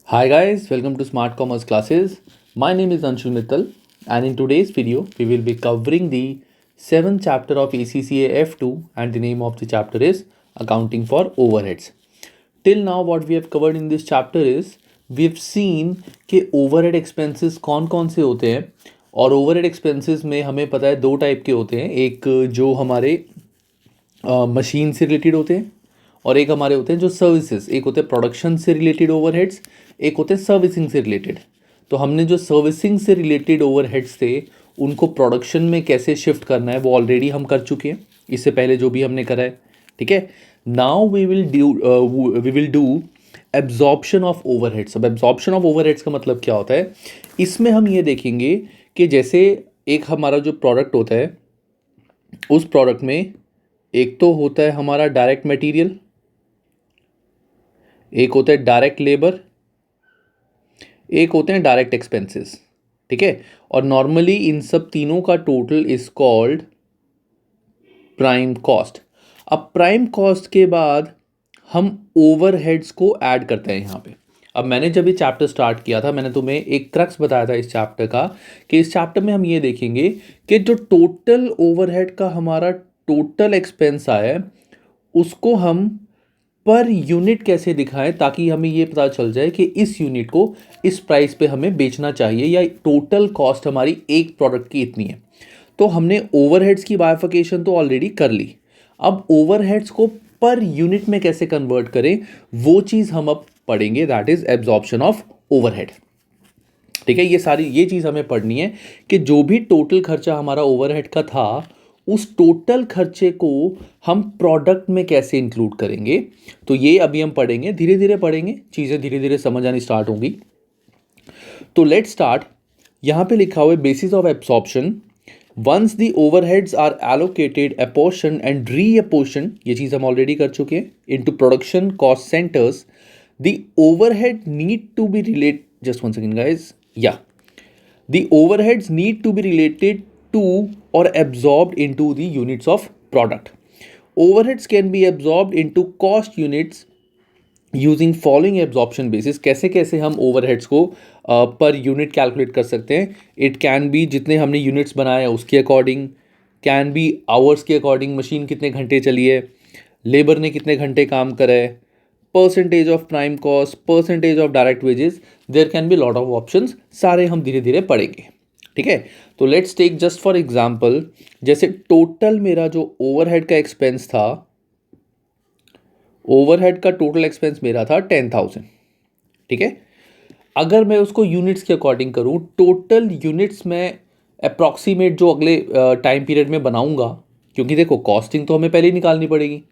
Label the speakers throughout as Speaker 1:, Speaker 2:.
Speaker 1: Hi guys, welcome to Smart Commerce classes. My name is Anshul Mittal and in today's video we will be covering the 7th chapter of ACCA F2 and the name of the chapter is Accounting for Overheads. Till now what we have covered in this chapter is we have seen कि overhead expenses कौन कौन से होते हैं और overhead expenses में हमें पता है दो टाइप के होते हैं, एक जो हमारे मशीन से रिलेटेड होते हैं और एक हमारे होते हैं जो सर्विसेज, एक होते हैं प्रोडक्शन से रिलेटेड ओवरहेड्स, एक होते हैं सर्विसिंग से रिलेटेड। तो हमने जो सर्विसिंग से रिलेटेड ओवरहेड्स थे उनको प्रोडक्शन में कैसे शिफ्ट करना है वो ऑलरेडी हम कर चुके हैं इससे पहले जो भी हमने करा है। ठीक है, now we will do absorption of overheads. अब एब्जॉर्प्शन ऑफ ओवरहेड्स का मतलब क्या होता है, इसमें हम ये देखेंगे कि जैसे एक हमारा जो प्रोडक्ट होता है उस प्रोडक्ट में एक तो होता है हमारा डायरेक्ट मटेरियल, एक होता है डायरेक्ट लेबर, एक होते हैं डायरेक्ट एक्सपेंसेस। ठीक है, और नॉर्मली इन सब तीनों का total is called prime cost. अब प्राइम कॉस्ट के बाद हम ओवरहेड्स को ऐड करते हैं यहाँ पे। अब मैंने जब ये चैप्टर स्टार्ट किया था मैंने तुम्हें एक क्रक्स बताया था इस चैप्टर का कि इस चैप्टर में हम ये देखेंगे कि जो टोटल ओवरहेड का हमारा टोटल एक्सपेंस आया है उसको हम पर यूनिट कैसे दिखाएं ताकि हमें ये पता चल जाए कि इस यूनिट को इस प्राइस पे हमें बेचना चाहिए या टोटल कॉस्ट हमारी एक प्रोडक्ट की इतनी है। तो हमने ओवरहेड्स की बाइफिकेशन तो ऑलरेडी कर ली। अब ओवरहेड्स को पर यूनिट में कैसे कन्वर्ट करें वो चीज़ हम अब पढ़ेंगे, that is absorption of overhead. ठीक है, ये चीज़ हमें पढ़नी है कि जो भी टोटल खर्चा हमारा ओवरहेड का था उस टोटल खर्चे को हम प्रोडक्ट में कैसे इंक्लूड करेंगे। तो ये अभी हम पढ़ेंगे, धीरे धीरे पढ़ेंगे, चीज़ें धीरे धीरे समझ आनी स्टार्ट होंगी। तो लेट्स स्टार्ट। यहाँ पे लिखा हुआ है basis of absorption, once the overheads are allocated apportion and reapportion, ये चीज़ हम ऑलरेडी कर चुके हैं, into production cost centres, the overhead need to be relate just one second guys या the overheads need to be related to or absorbed into the units of product. Overheads can be absorbed into cost units using following absorption basis। कैसे कैसे हम overheads को per unit calculate कर सकते हैं। It can be जितने हमने units बनाए हैं उसके अकॉर्डिंग, कैन बी आवर्स के अकॉर्डिंग, मशीन कितने घंटे चली है, लेबर ने कितने घंटे काम करा है, percentage of prime cost, percentage of direct wages, there can be lot of options. सारे हम धीरे धीरे पढ़ेंगे। ठीक है, तो let's take just for example, जैसे टोटल मेरा जो ओवरहेड का एक्सपेंस था, ओवरहेड का टोटल एक्सपेंस मेरा था 10,000। ठीक है, अगर मैं उसको यूनिट्स के अकॉर्डिंग करूं, टोटल यूनिट्स में अप्रॉक्सीमेट जो अगले टाइम पीरियड में बनाऊंगा, क्योंकि देखो कॉस्टिंग तो हमें पहले ही निकालनी पड़ेगी,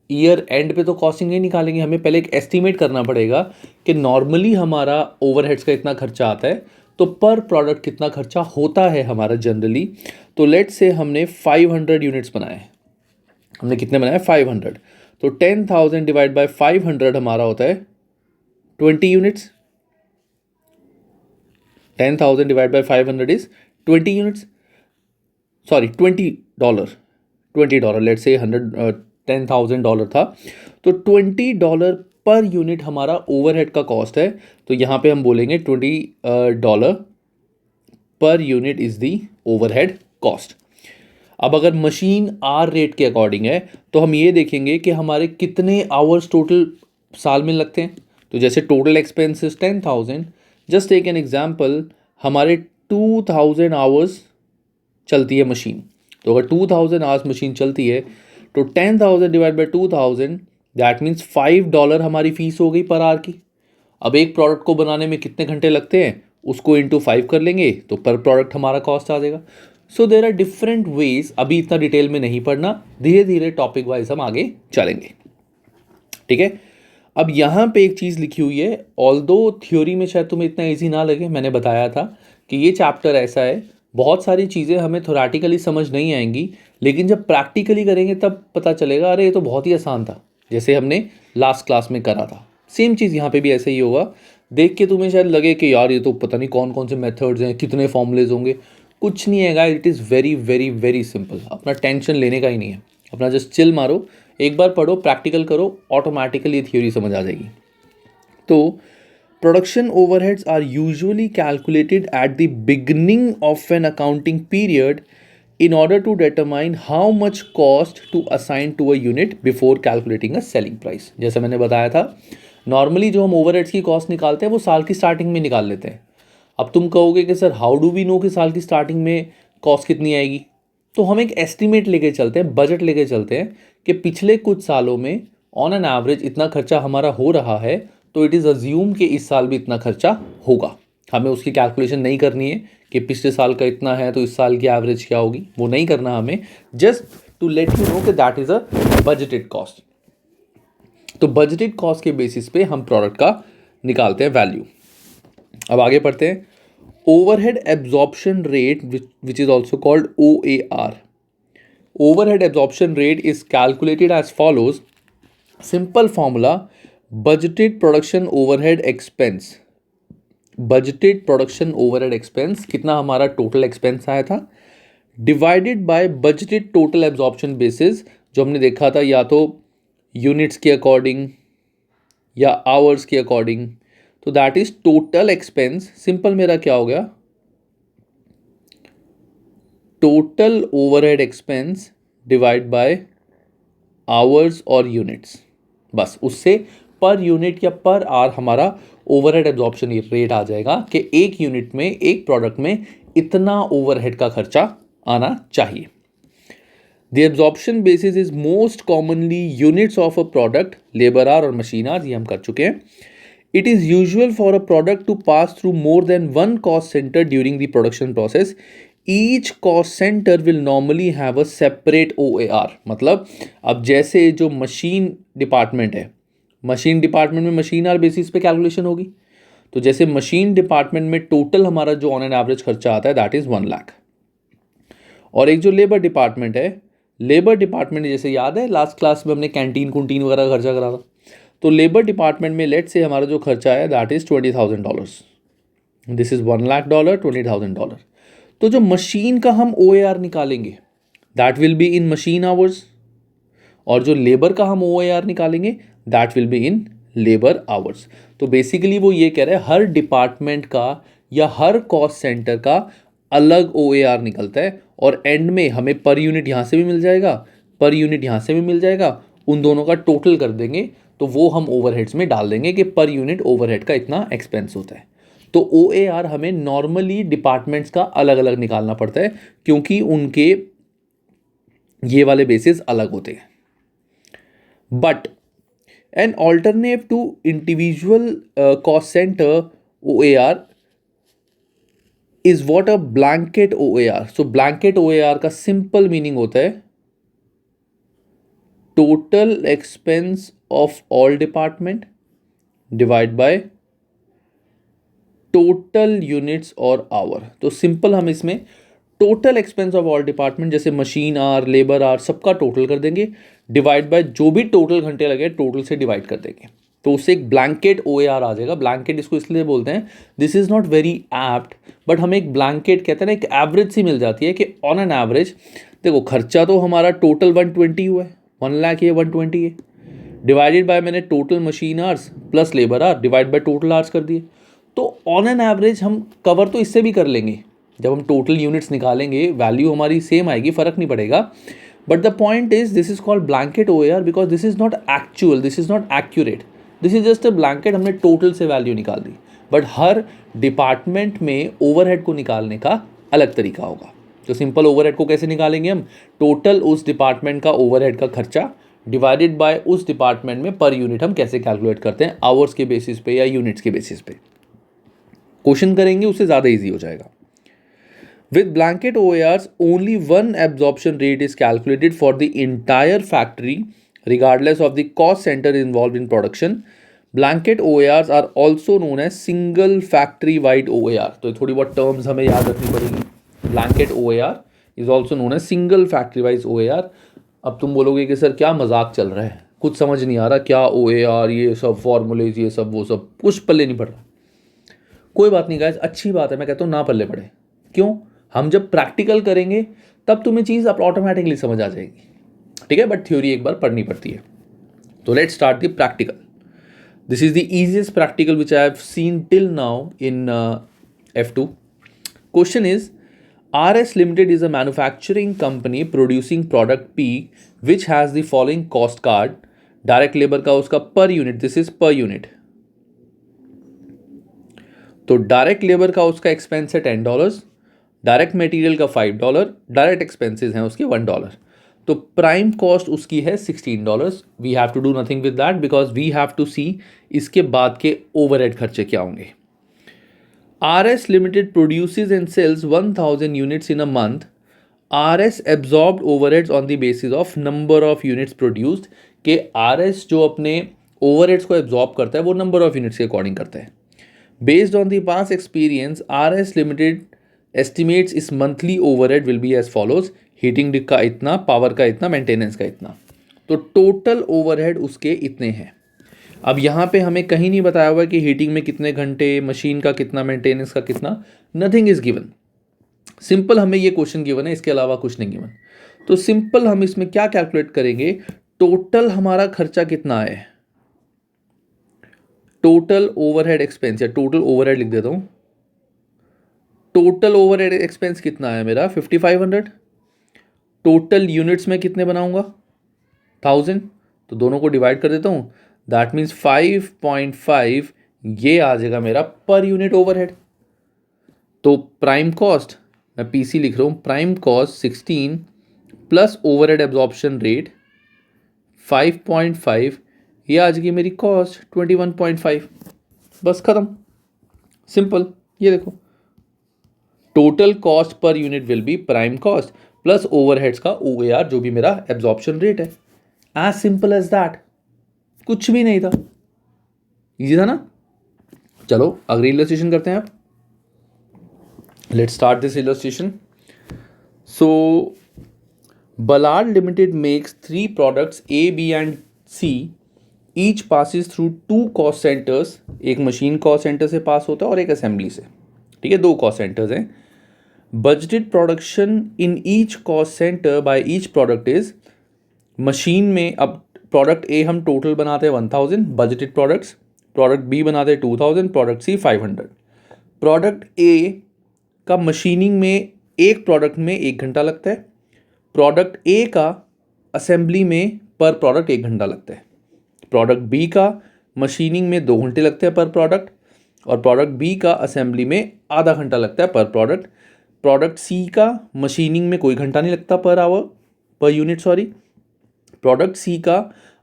Speaker 1: ईयर एंड पे तो कॉस्टिंग नहीं निकालेंगे, हमें पहले एक एस्टीमेट करना पड़ेगा कि नॉर्मली हमारा ओवरहेड्स का इतना खर्चा आता है तो पर प्रोडक्ट कितना खर्चा होता है हमारा जनरली। तो लेट्स से हमने 500 यूनिट्स बनाए, हमने कितने बनाए 500, तो 10,000 डिवाइड बाय 500 हमारा होता है 20 units. 10,000 divide by 500 is 20 units, sorry $20, $20, let's say 10,000 था, तो $20 पर यूनिट हमारा ओवरहेड का कॉस्ट है। तो यहाँ पे हम बोलेंगे $20 per unit is the overhead cost. अब अगर मशीन आर रेट के अकॉर्डिंग है तो हम ये देखेंगे कि हमारे कितने आवर्स टोटल साल में लगते हैं। तो जैसे total expenses 10,000, just take an example, हमारे 2,000 आवर्स चलती है मशीन। तो अगर 2,000 आवर्स मशीन चलती है तो 10,000 डिवाइड बाई 2,000, दैट मीन्स $5 हमारी फीस हो गई पर आवर की। अब एक प्रोडक्ट को बनाने में कितने घंटे लगते हैं उसको इंटू 5 कर लेंगे तो पर प्रोडक्ट हमारा कॉस्ट आ जाएगा। सो देर आर डिफरेंट वेज, अभी इतना डिटेल में नहीं पढ़ना, धीरे धीरे टॉपिक वाइज हम आगे चलेंगे। ठीक है, अब यहाँ पे एक चीज़ लिखी हुई है, ऑल्दो थ्योरी में शायद तुम्हें इतना ईजी ना लगे, मैंने बताया था कि ये चैप्टर ऐसा है, बहुत सारी चीज़ें हमें थोरेटिकली समझ नहीं आएंगी लेकिन जब प्रैक्टिकली करेंगे तब पता चलेगा अरे ये तो बहुत ही आसान था, जैसे हमने लास्ट क्लास में करा था। सेम चीज़ यहाँ पे भी ऐसे ही होगा। देख के तुम्हें शायद लगे कि यार ये तो पता नहीं कौन कौन से मेथड्स हैं, कितने फॉर्मूलेज होंगे, कुछ नहीं है guys, it is very very very simple. अपना टेंशन लेने का ही नहीं है, अपना जस्ट चिल मारो, एक बार पढ़ो, प्रैक्टिकल करो, ऑटोमेटिकली थ्योरी समझ आ जाएगी। तो Production overheads are usually calculated at the beginning of an accounting period in order to determine how much cost to assign to a unit before calculating a selling price. जैसे मैंने बताया था, normally जो हम overheads की cost निकालते हैं वो साल की स्टार्टिंग में निकाल लेते हैं. अब तुम कहोगे कि sir how do we know कि साल की स्टार्टिंग में कॉस्ट कितनी आएगी. तो हम एक एस्टिमेट लेके चलते हैं, बजट लेके चलते हैं कि पिछले कुछ सालों में ऑन एन एवरेज इतना खर्चा हमारा हो रहा है, तो इट इज़ अज्यूम कि इस साल भी इतना खर्चा होगा. हमें उसकी कैलकुलेशन नहीं करनी है कि पिछले साल का इतना है तो इस साल की एवरेज क्या होगी, वो नहीं करना हमें. Just to let you know कि that is a budgeted cost. तो बजटेड कॉस्ट के बेसिस पे हम प्रोडक्ट का निकालते हैं वैल्यू. अब आगे पढ़ते हैं. Overhead absorption rate which is also called OAR. Overhead absorption rate is calculated as follows. Simple formula, budgeted production overhead expense. Budgeted production overhead expense कितना हमारा टोटल एक्सपेंस आया था, divided by budgeted total absorption basis, जो हमने देखा था या तो यूनिट्स के अकॉर्डिंग या आवर्स के अकॉर्डिंग. तो that is total expense. Simple मेरा क्या हो गया, total overhead expense divide by hours और यूनिट्स. बस उससे पर यूनिट या पर आवर हमारा ओवरहेड एब्जॉर्प्शन रेट आ जाएगा कि एक यूनिट में, एक प्रोडक्ट में इतना ओवरहेड का खर्चा आना चाहिए. The absorption basis is most commonly units of a product, labour hour और मशीन आवर, ये हम कर चुके हैं. It is usual for a product to pass through more than one cost centre during the production process. Each cost centre will normally have a separate OAR. मतलब अब जैसे जो मशीन डिपार्टमेंट है, मशीन डिपार्टमेंट में machine hour basis पे calculation होगी. तो जैसे मशीन डिपार्टमेंट में टोटल हमारा जो ऑन एन एवरेज खर्चा आता है दैट इज़ 1 लाख. और एक जो लेबर डिपार्टमेंट है, लेबर डिपार्टमेंट जैसे याद है लास्ट क्लास में हमने कैंटीन कुंटीन वगैरह खर्चा करा था. तो लेबर डिपार्टमेंट में लेट से हमारा जो खर्चा है that is $20,000. This is $1 lakh, $20,000. तो जो मशीन का हम OAR निकालेंगे that will be in machine hours, और जो लेबर का हम OAR निकालेंगे that will be in labour hours. तो बेसिकली वो ये कह रहे हैं हर डिपार्टमेंट का या हर कॉस्ट सेंटर का अलग OAR निकलता है, और एंड में हमें पर यूनिट यहाँ से भी मिल जाएगा, पर यूनिट यहाँ से भी मिल जाएगा. उन दोनों का टोटल कर देंगे तो वो हम ओवरहेड्स में डाल देंगे कि पर यूनिट ओवरहेड का इतना एक्सपेंस होता है. तो OAR हमें नॉर्मली डिपार्टमेंट्स का अलग अलग निकालना पड़ता है क्योंकि उनके ये वाले बेसिस अलग होते हैं. But an alternative to individual cost center OAR is what a blanket OAR. So blanket OAR का simple meaning होता है total expense of all department divide by total units or hour. तो simple हम इसमें total expense of all department जैसे machine are, labour are, सबका total कर देंगे, डिवाइड बाय जो भी टोटल घंटे लगे टोटल से डिवाइड कर देंगे. तो उससे एक ब्लैंकेट OAR आ जाएगा. ब्लैंकेट इसको इसलिए बोलते हैं, this is not very apt, but हमें एक ब्लैंकेट कहते हैं ना, एक एवरेज सी मिल जाती है कि ऑन एन एवरेज देखो खर्चा तो हमारा टोटल 120 हुआ है, 1 लाख ये 120 है, डिवाइडेड बाय मैंने total machine hours plus labour hour divide by total hours कर दिए. तो ऑन एन एवरेज हम कवर तो इससे भी कर लेंगे. जब हम टोटल यूनिट्स निकालेंगे वैल्यू हमारी सेम आएगी, फ़र्क नहीं पड़ेगा. But the point is this is called blanket OAR because this is not actual, this is not accurate, this is just a blanket. हमने टोटल से वैल्यू निकाल दी, बट हर डिपार्टमेंट में ओवरहेड को निकालने का अलग तरीका होगा. तो सिंपल ओवरहेड को कैसे निकालेंगे हम, टोटल उस डिपार्टमेंट का ओवरहेड का खर्चा डिवाइडेड बाय उस डिपार्टमेंट में पर यूनिट हम कैसे कैलकुलेट करते हैं, आवर्स के बेसिस पे या यूनिट्स के बेसिस पे. क्वेश्चन करेंगे उससे ज़्यादा ईजी हो जाएगा. With blanket OARs, only one absorption rate is calculated for the entire factory, regardless of the cost center involved in production. Blanket OARs are also known as single factory wide OAR. तो थोड़ी बहुत terms हमें याद रखनी पड़ेगी. Blanket OAR is also known as single factory wise OAR. अब तुम बोलोगे कि सर क्या मजाक चल रहा है, कुछ समझ नहीं आ रहा, क्या OAR, ये सब फॉर्मूलेज, ये सब वो सब कुछ पल्ले नहीं पड़ रहा. कोई बात नहीं गाइस, अच्छी बात है, मैं कहता हूँ ना पल्ले पड़े. क्यों? हम जब प्रैक्टिकल करेंगे तब तुम्हें चीज़ आप ऑटोमेटिकली समझ आ जाएगी. ठीक है, बट थ्योरी एक बार पढ़नी पड़ती है. तो let's start the practical. This is the easiest practical which I have seen till now in F2. Question is, RS Limited is a manufacturing company producing product P which has the following cost card. Direct labour का उसका per unit, this is per unit. तो direct labour का उसका expense है $10, direct material का $5, direct expenses हैं उसके $1. तो प्राइम कॉस्ट उसकी है $16. We have to do nothing with that because we have to see इसके बाद के ओवरहेड खर्चे क्या होंगे. RS Limited produces and sells 1000 units in a month. RS absorbed overheads on the basis of number of units produced. कि RS जो अपने overheads को absorb करता है वो number of units के अकॉर्डिंग करता है. Based on the past experience, RS Limited estimates its monthly overhead will be as follows. Heating का इतना, पावर का इतना, मेंटेनेंस का इतना. तो टोटल ओवरहेड उसके इतने हैं. अब यहाँ पे हमें कहीं नहीं बताया हुआ कि हीटिंग में कितने घंटे, मशीन का कितना, मेंटेनेंस का कितना. Nothing is given. सिंपल हमें ये क्वेश्चन गिवन है, इसके अलावा कुछ नहीं गिवन. तो सिंपल हम इसमें क्या कैलकुलेट करेंगे, टोटल हमारा खर्चा कितना है, टोटल ओवरहेड एक्सपेंस या टोटल ओवरहेड लिख देता हूं. टोटल ओवरहेड एक्सपेंस कितना है मेरा 5500. टोटल यूनिट्स में कितने बनाऊंगा 1000. तो दोनों को डिवाइड कर देता हूं. दैट मीन्स 5.5 ये आ जाएगा मेरा पर यूनिट ओवरहेड. तो प्राइम कॉस्ट मैं पीसी लिख रहा हूं, prime cost 16 plus overhead absorption rate 5.5, ये आ जाएगी मेरी कॉस्ट 21.5. बस खत्म, सिंपल. ये देखो total cost per unit will be prime cost plus overheads का OAR जो भी मेरा एब्जॉर्प्शन रेट है. As simple as that. कुछ भी नहीं था, इजी था ना. चलो अगली इलस्ट्रेशन करते हैं आप. Let's start this illustration. So Ballard Limited makes 3 products A, B and C. Each passes through 2 cost centers. एक मशीन कॉस्ट सेंटर से पास होता है और एक असेंबली से. ठीक है, 2 कॉस्ट सेंटर्स हैं. Budgeted production in each cost centre by each product is, machine में अब प्रोडक्ट ए हम टोटल बनाते हैं 1000 बजटेड प्रोडक्ट्स, प्रोडक्ट बी बनाते हैं 2000, प्रोडक्ट सी 500. प्रोडक्ट ए का मशीनिंग में एक प्रोडक्ट में 1 घंटा लगता है. प्रोडक्ट ए का असेंबली में पर प्रोडक्ट 1 घंटा लगता है. प्रोडक्ट बी का मशीनिंग में 2 घंटे लगते हैं पर प्रोडक्ट, और प्रोडक्ट बी का असेंबली में आधा घंटा लगता है पर प्रोडक्ट. प्रोडक्ट सी का मशीनिंग में कोई घंटा नहीं लगता per hour, per unit sorry. Product सी का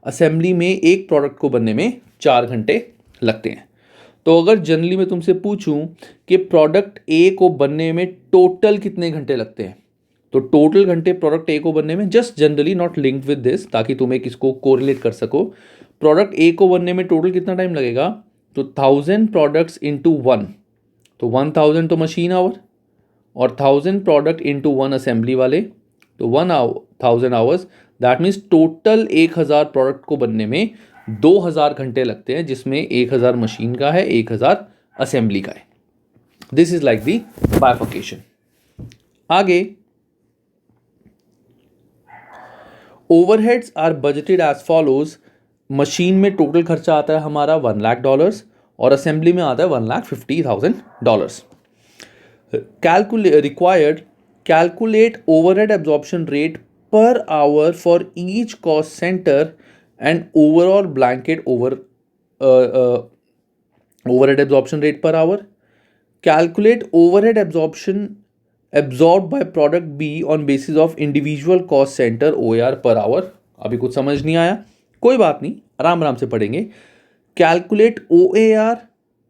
Speaker 1: असेंबली में एक प्रोडक्ट को बनने में 4 घंटे लगते हैं. तो अगर जनरली मैं तुमसे पूछूं कि प्रोडक्ट ए को बनने में टोटल कितने घंटे लगते हैं, तो टोटल घंटे प्रोडक्ट ए को बनने में, just generally not linked with this, ताकि तुम एक इसको कोरिलेट कर सको. प्रोडक्ट ए को बनने में टोटल कितना टाइम लगेगा, तो 1000 प्रोडक्ट्स इंटू 1, तो 1000 तो मशीन आवर, और 1000 प्रोडक्ट इंटू 1 असेंबली वाले, तो 1000 hours. That means total 1000 product को बनने में 2000 घंटे लगते हैं, जिसमें 1000 मशीन का है, 1000 असेंबली का है. This is like the bifurcation. आगे overheads are budgeted as follows. Machine में टोटल खर्चा आता है हमारा $1,00,000 और असेंबली में आता है $1,50,000. Required, calculate overhead absorption rate per hour for each cost center and overall blanket overhead absorption rate per hour. Calculate overhead absorption absorbed by product B on basis of individual cost center OAR per hour. अभी कुछ समझ नहीं आया, कोई बात नहीं, आराम आराम से पढ़ेंगे. Calculate OAR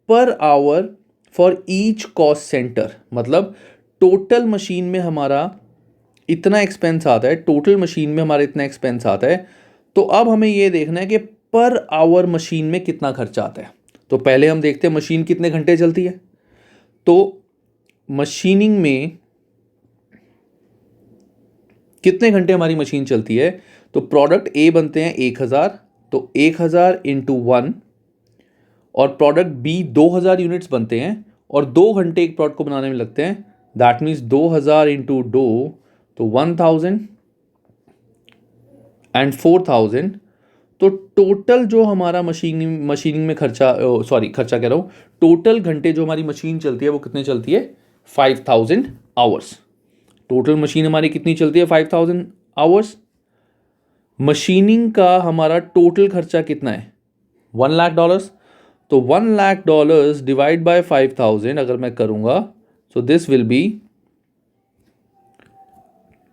Speaker 1: per hour for each cost centre, मतलब टोटल मशीन में हमारा इतना एक्सपेंस आता है, टोटल मशीन में हमारा इतना एक्सपेंस आता है. तो अब हमें ये देखना है कि पर आवर मशीन में कितना खर्चा आता है. तो पहले हम देखते हैं मशीन कितने घंटे चलती है. तो मशीनिंग में कितने घंटे हमारी मशीन चलती है, तो प्रोडक्ट ए बनते हैं 1000, तो 1000 इंटू 1, और प्रोडक्ट बी 2000 यूनिट्स बनते हैं और 2 घंटे एक प्रोडक्ट को बनाने में लगते हैं. दैट मीन्स 2000 इंटू 2, तो 1000 एंड 4000, तो तो टोटल जो हमारा मशीनिंग में खर्चा, सॉरी खर्चा कह रहा हूँ, टोटल घंटे जो हमारी मशीन चलती है वो कितने चलती है? 5000 आवर्स। टोटल मशीन हमारी कितनी चलती है? 5000 आवर्स। मशीनिंग का हमारा टोटल खर्चा कितना है? $1,00,000। तो $1,00,000 डिवाइड बाय 5000 अगर मैं करूंगा, सो दिस विल बी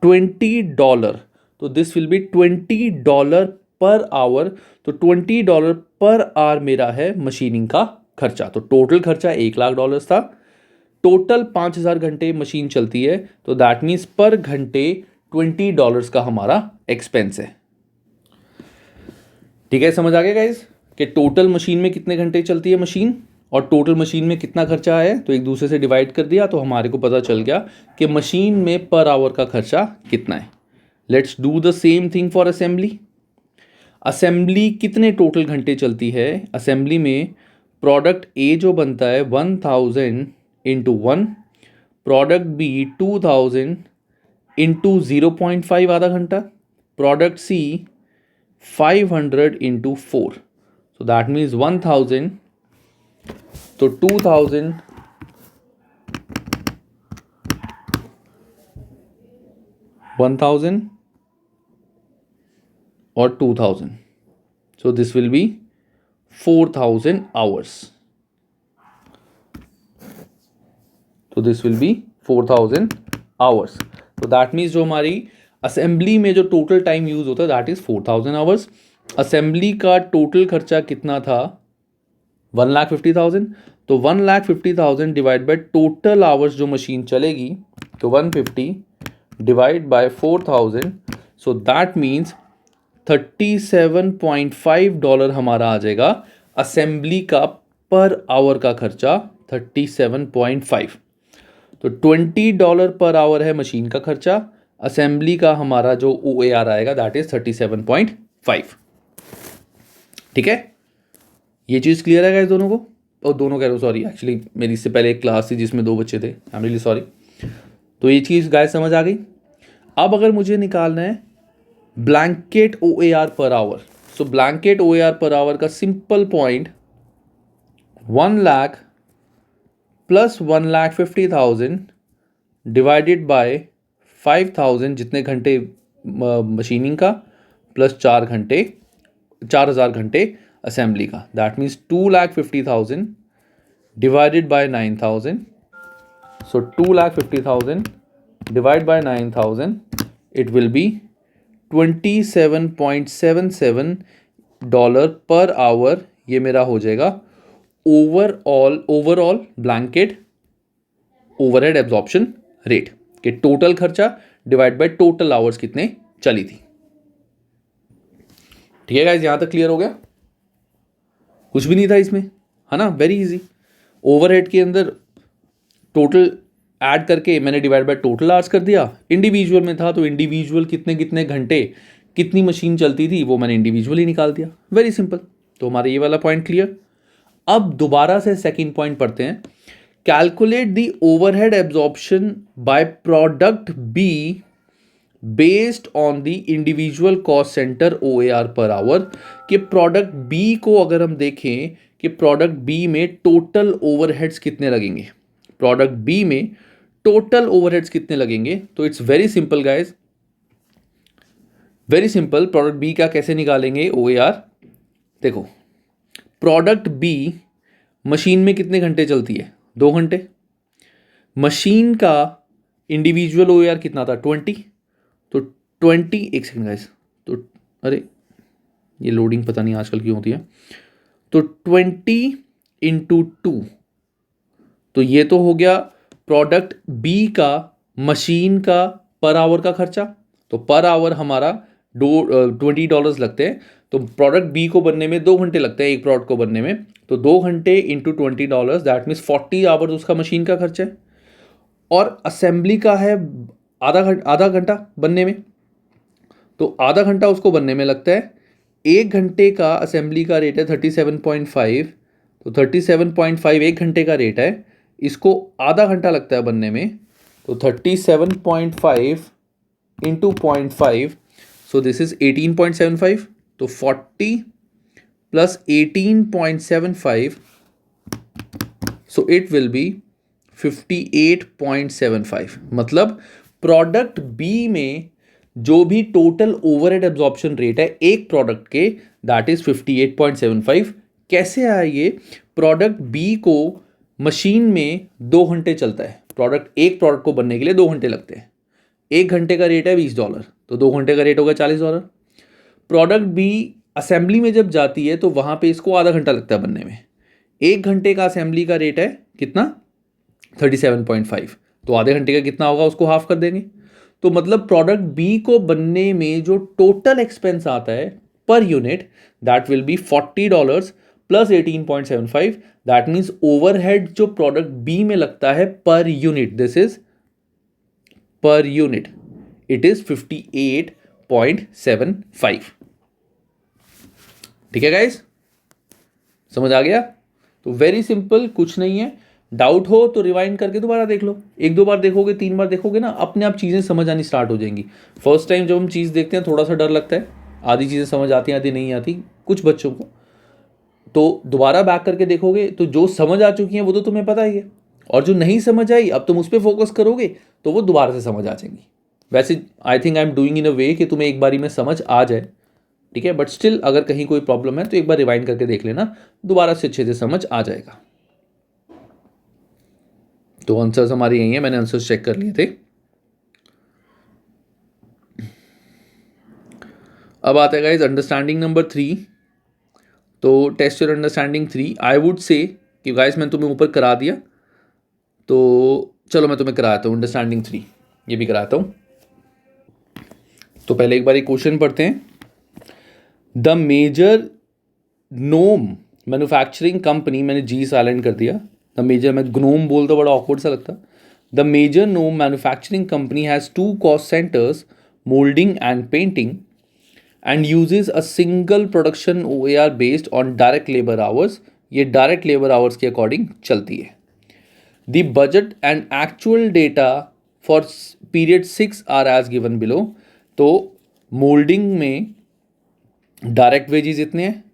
Speaker 1: $20। तो this will be $20 per hour. तो $20 पर आवर मेरा है मशीनिंग का खर्चा। तो टोटल खर्चा $1,00,000 था। टोटल 5000 घंटे मशीन चलती है, तो दैट मीन्स पर घंटे $20 का हमारा एक्सपेंस है। ठीक है, समझ आ गया गाइस कि टोटल मशीन में कितने घंटे चलती है मशीन और टोटल मशीन में कितना खर्चा है, तो एक दूसरे से डिवाइड कर दिया तो हमारे को पता चल गया कि मशीन में पर आवर का खर्चा कितना है। Let's do the same thing for assembly. Assembly कितने टोटल घंटे चलती है? असेंबली में प्रोडक्ट ए जो बनता है 1000 इंटू 1, प्रोडक्ट बी 2000 इंटू 0.5 आधा घंटा, product C 500 into 4, so that means 1000, तो 2000 1000 और 2000, so this will be 4000 hours, so this will be 4000 hours, तो that means जो हमारी असेंबली में जो टोटल टाइम यूज होता है दैट इज 4000 आवर्स। असेंबली का टोटल खर्चा कितना था? 1,50,000। तो 1,50,000 डिवाइड बाय टोटल आवर्स जो मशीन चलेगी, तो 150 divide by 4000, so that means $37.5 हमारा आ जाएगा असेंबली का पर आवर का खर्चा 37.5। तो $20 पर आवर है मशीन का खर्चा, असेंबली का हमारा जो OAR आएगा दैट इज 37.5। ठीक है, ये चीज़ क्लियर है गाइस दोनों को? और दोनों कह रहा हूँ, सॉरी एक्चुअली मेरी इससे पहले एक क्लास थी जिसमें 2 बच्चे थे, आई एम रियली सॉरी। तो ये चीज़ गाइस समझ आ गई। अब अगर मुझे निकालना है blanket OAR per our, so blanket OAR per our का simple point 1,00,000 plus 1,50,000 divided by 5000 जितने घंटे मशीनिंग का, प्लस 4,000 घंटे असेंबली का, that means 2,50,000 divided by 9,000, so 2,50,000 divide by 9,000 it will be $27.77 per hour. ये मेरा हो जाएगा overall blanket overhead absorption rate के टोटल खर्चा डिवाइड बाय टोटल आवर्स कितने चली थी। ठीक है गाइस, यहां तक क्लियर हो गया? कुछ भी नहीं था इसमें, है ना, वेरी इजी। ओवरहेड के अंदर टोटल ऐड करके मैंने डिवाइड बाय टोटल आवर्स कर दिया। इंडिविजुअल में था तो इंडिविजुअल कितने कितने घंटे कितनी मशीन चलती थी वो मैंने इंडिविजुअली निकाल दिया, वेरी सिंपल। तो हमारा ये वाला पॉइंट क्लियर। अब दोबारा से सेकंड पॉइंट पढ़ते हैं। Calculate the overhead absorption by product B based on the individual cost centre OAR per hour. कि प्रोडक्ट बी को अगर हम देखें कि प्रोडक्ट बी में टोटल ओवरहेड्स कितने लगेंगे, प्रोडक्ट बी में टोटल ओवरहेड्स कितने लगेंगे, तो it's very simple guys, very simple. Product B का कैसे निकालेंगे OAR? देखो, प्रोडक्ट बी मशीन में कितने घंटे चलती है? 2 घंटे। मशीन का इंडिविजुअल OAR कितना था? 20। तो 20, एक सेकेंड गाइस, तो अरे ये लोडिंग पता नहीं आजकल क्यों होती है। तो 20 इंटू 2, तो ये तो हो गया प्रोडक्ट बी का मशीन का पर आवर का खर्चा। तो पर आवर हमारा $20 लगते हैं। तो प्रोडक्ट बी को बनने में 2 घंटे लगते हैं, एक प्रोडक्ट को बनने में। तो 2 घंटे इंटू $20, दैट मीन्स 40 आवर्स उसका मशीन का खर्चा है। और असेंबली का है आधा घंटा बनने में, तो आधा घंटा उसको बनने में लगता है। 1 घंटे का असेंबली का रेट है 37.5, तो 37.5 1 घंटे का रेट है, इसको आधा घंटा लगता है बनने में। तो 37.5 इंटू 0.5, सो दिस इज 18.75, तो 40 plus 18.75, so it will be 58.75. मतलब प्रोडक्ट बी में जो भी टोटल ओवरहेड एब्जॉर्प्शन रेट है एक प्रोडक्ट के, दैट इज 58.75. कैसे आया ये? प्रोडक्ट बी को मशीन में 2 घंटे चलता है. एक प्रोडक्ट को बनने के लिए 2 घंटे लगते हैं. 1 घंटे का रेट है $20, तो 2 घंटे का रेट होगा $40. प्रोडक्ट बी असेंबली में जब जाती है तो वहां पे इसको आधा घंटा लगता है बनने में. 1 घंटे का असेंबली का रेट है कितना? 37.5. तो आधे घंटे का कितना होगा उसको हाफ कर देंगे. तो मतलब प्रोडक्ट बी को बनने में जो टोटल एक्सपेंस आता है per unit, that will be $40 plus 18.75. That means overhead जो प्रोडक्ट बी में लगता है per unit, this is per unit, it is 58.75. ठीक है गाइस, समझ आ गया? तो वेरी सिंपल, कुछ नहीं है. डाउट हो तो रिवाइंड करके दोबारा देख लो. 1-2 बार देखोगे, 3 बार देखोगे ना, अपने आप चीज़ें समझ आनी स्टार्ट हो जाएंगी. फर्स्ट टाइम जब हम चीज़ देखते हैं थोड़ा सा डर लगता है, आधी चीज़ें समझ आती हैं आधी नहीं आती कुछ बच्चों को. तो दोबारा बैक करके देखोगे तो जो समझ आ चुकी हैं वो तो तुम्हें पता ही है, और जो नहीं समझ आई अब तुम उस पर फोकस करोगे तो वो दोबारा से समझ आ जाएंगी. वैसे I think I am doing in a way कि तुम्हें एक बारी में समझ आ जाए, ठीक है. बट स्टिल अगर कहीं कोई प्रॉब्लम है तो एक बार रिवाइंड करके देख लेना, दोबारा से अच्छे से समझ आ जाएगा. तो आंसर्स हमारे यही है, मैंने आंसर्स चेक कर लिए थे. अब आता है गाइस अंडरस्टैंडिंग नंबर 3. तो test your understanding 3. I would say कि गाइस मैंने तुम्हें ऊपर करा दिया, तो चलो मैं तुम्हें कराता हूँ अंडरस्टैंडिंग 3, ये भी कराता हूँ. तो पहले एक बार एक क्वेश्चन पढ़ते हैं. The major gnome manufacturing company, मैंने जी साइलेंट कर दिया. द मेजर, मैं ग्नोम बोलता बड़ा ऑकवर्ड सा लगता. The major gnome manufacturing company has 2 cost centres, moulding and painting, and uses a single production OAR based on direct labor hours. ये direct labor hours के according चलती है. The budget and actual data for period 6 are as given below. तो moulding में direct wages इतने हैं,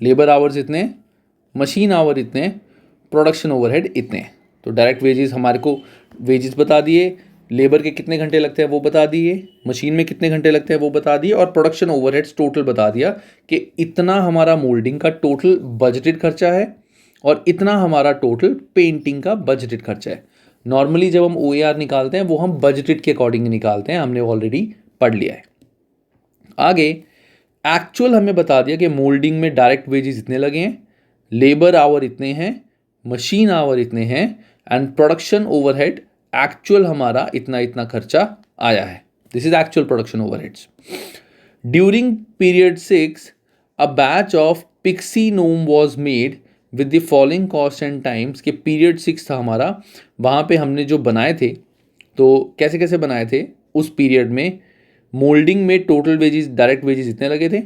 Speaker 1: labour hours इतने हैं, मशीन आवर इतने हैं, प्रोडक्शन ओवरहेड इतने हैं. तो डायरेक्ट वेजेस हमारे को वेजेस बता दिए, लेबर के कितने घंटे लगते हैं वो बता दिए, मशीन में कितने घंटे लगते हैं वो बता दिए, और प्रोडक्शन ओवरहेड्स टोटल बता दिया कि इतना हमारा मोल्डिंग का टोटल बजटेड खर्चा है और इतना हमारा टोटल पेंटिंग का बजटेड खर्चा है. नॉर्मली जब हम OAR निकालते हैं वो हम बजटेड के अकॉर्डिंग निकालते हैं, हमने ऑलरेडी पढ़ लिया है. आगे एक्चुअल हमें बता दिया कि मोल्डिंग में डायरेक्ट वेजेस इतने लगे हैं, लेबर आवर इतने हैं, मशीन आवर इतने हैं, एंड प्रोडक्शन ओवरहेड एक्चुअल हमारा इतना इतना खर्चा आया है. This is actual production overheads. During period 6 a batch of pixie gnome was made with the following cost and times. के पीरियड 6 था हमारा, वहाँ पे हमने जो बनाए थे तो कैसे कैसे बनाए थे उस पीरियड में. मोल्डिंग में टोटल वेजेस, डायरेक्ट वेजेस इतने लगे थे,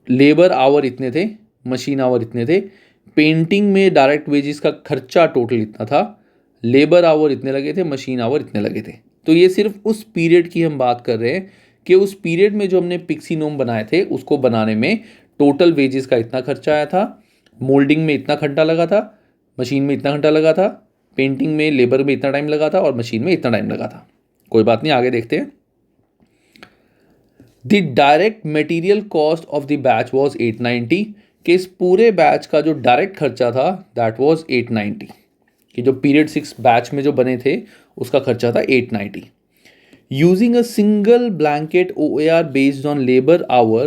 Speaker 1: लेबर आवर इतने थे, मशीन आवर इतने थे, पेंटिंग में डायरेक्ट वेजेस का खर्चा टोटल इतना था, लेबर आवर इतने लगे थे, मशीन आवर इतने लगे थे. तो ये सिर्फ उस पीरियड की हम बात कर रहे हैं कि उस पीरियड में जो हमने पिक्सी नोम बनाए थे उसको बनाने में टोटल वेजेस का इतना खर्चा आया था, मोल्डिंग में इतना घंटा लगा था, मशीन में इतना घंटा लगा था, पेंटिंग में लेबर में इतना टाइम लगा था, और मशीन में इतना टाइम लगा था. कोई बात नहीं, आगे देखते हैं. The direct material cost of the batch was 890. कि इस पूरे बैच का जो डायरेक्ट खर्चा था दैट वॉज 890. कि जो पीरियड 6 बैच में जो बने थे उसका खर्चा था 890. Using a single blanket OAR based on labour hour,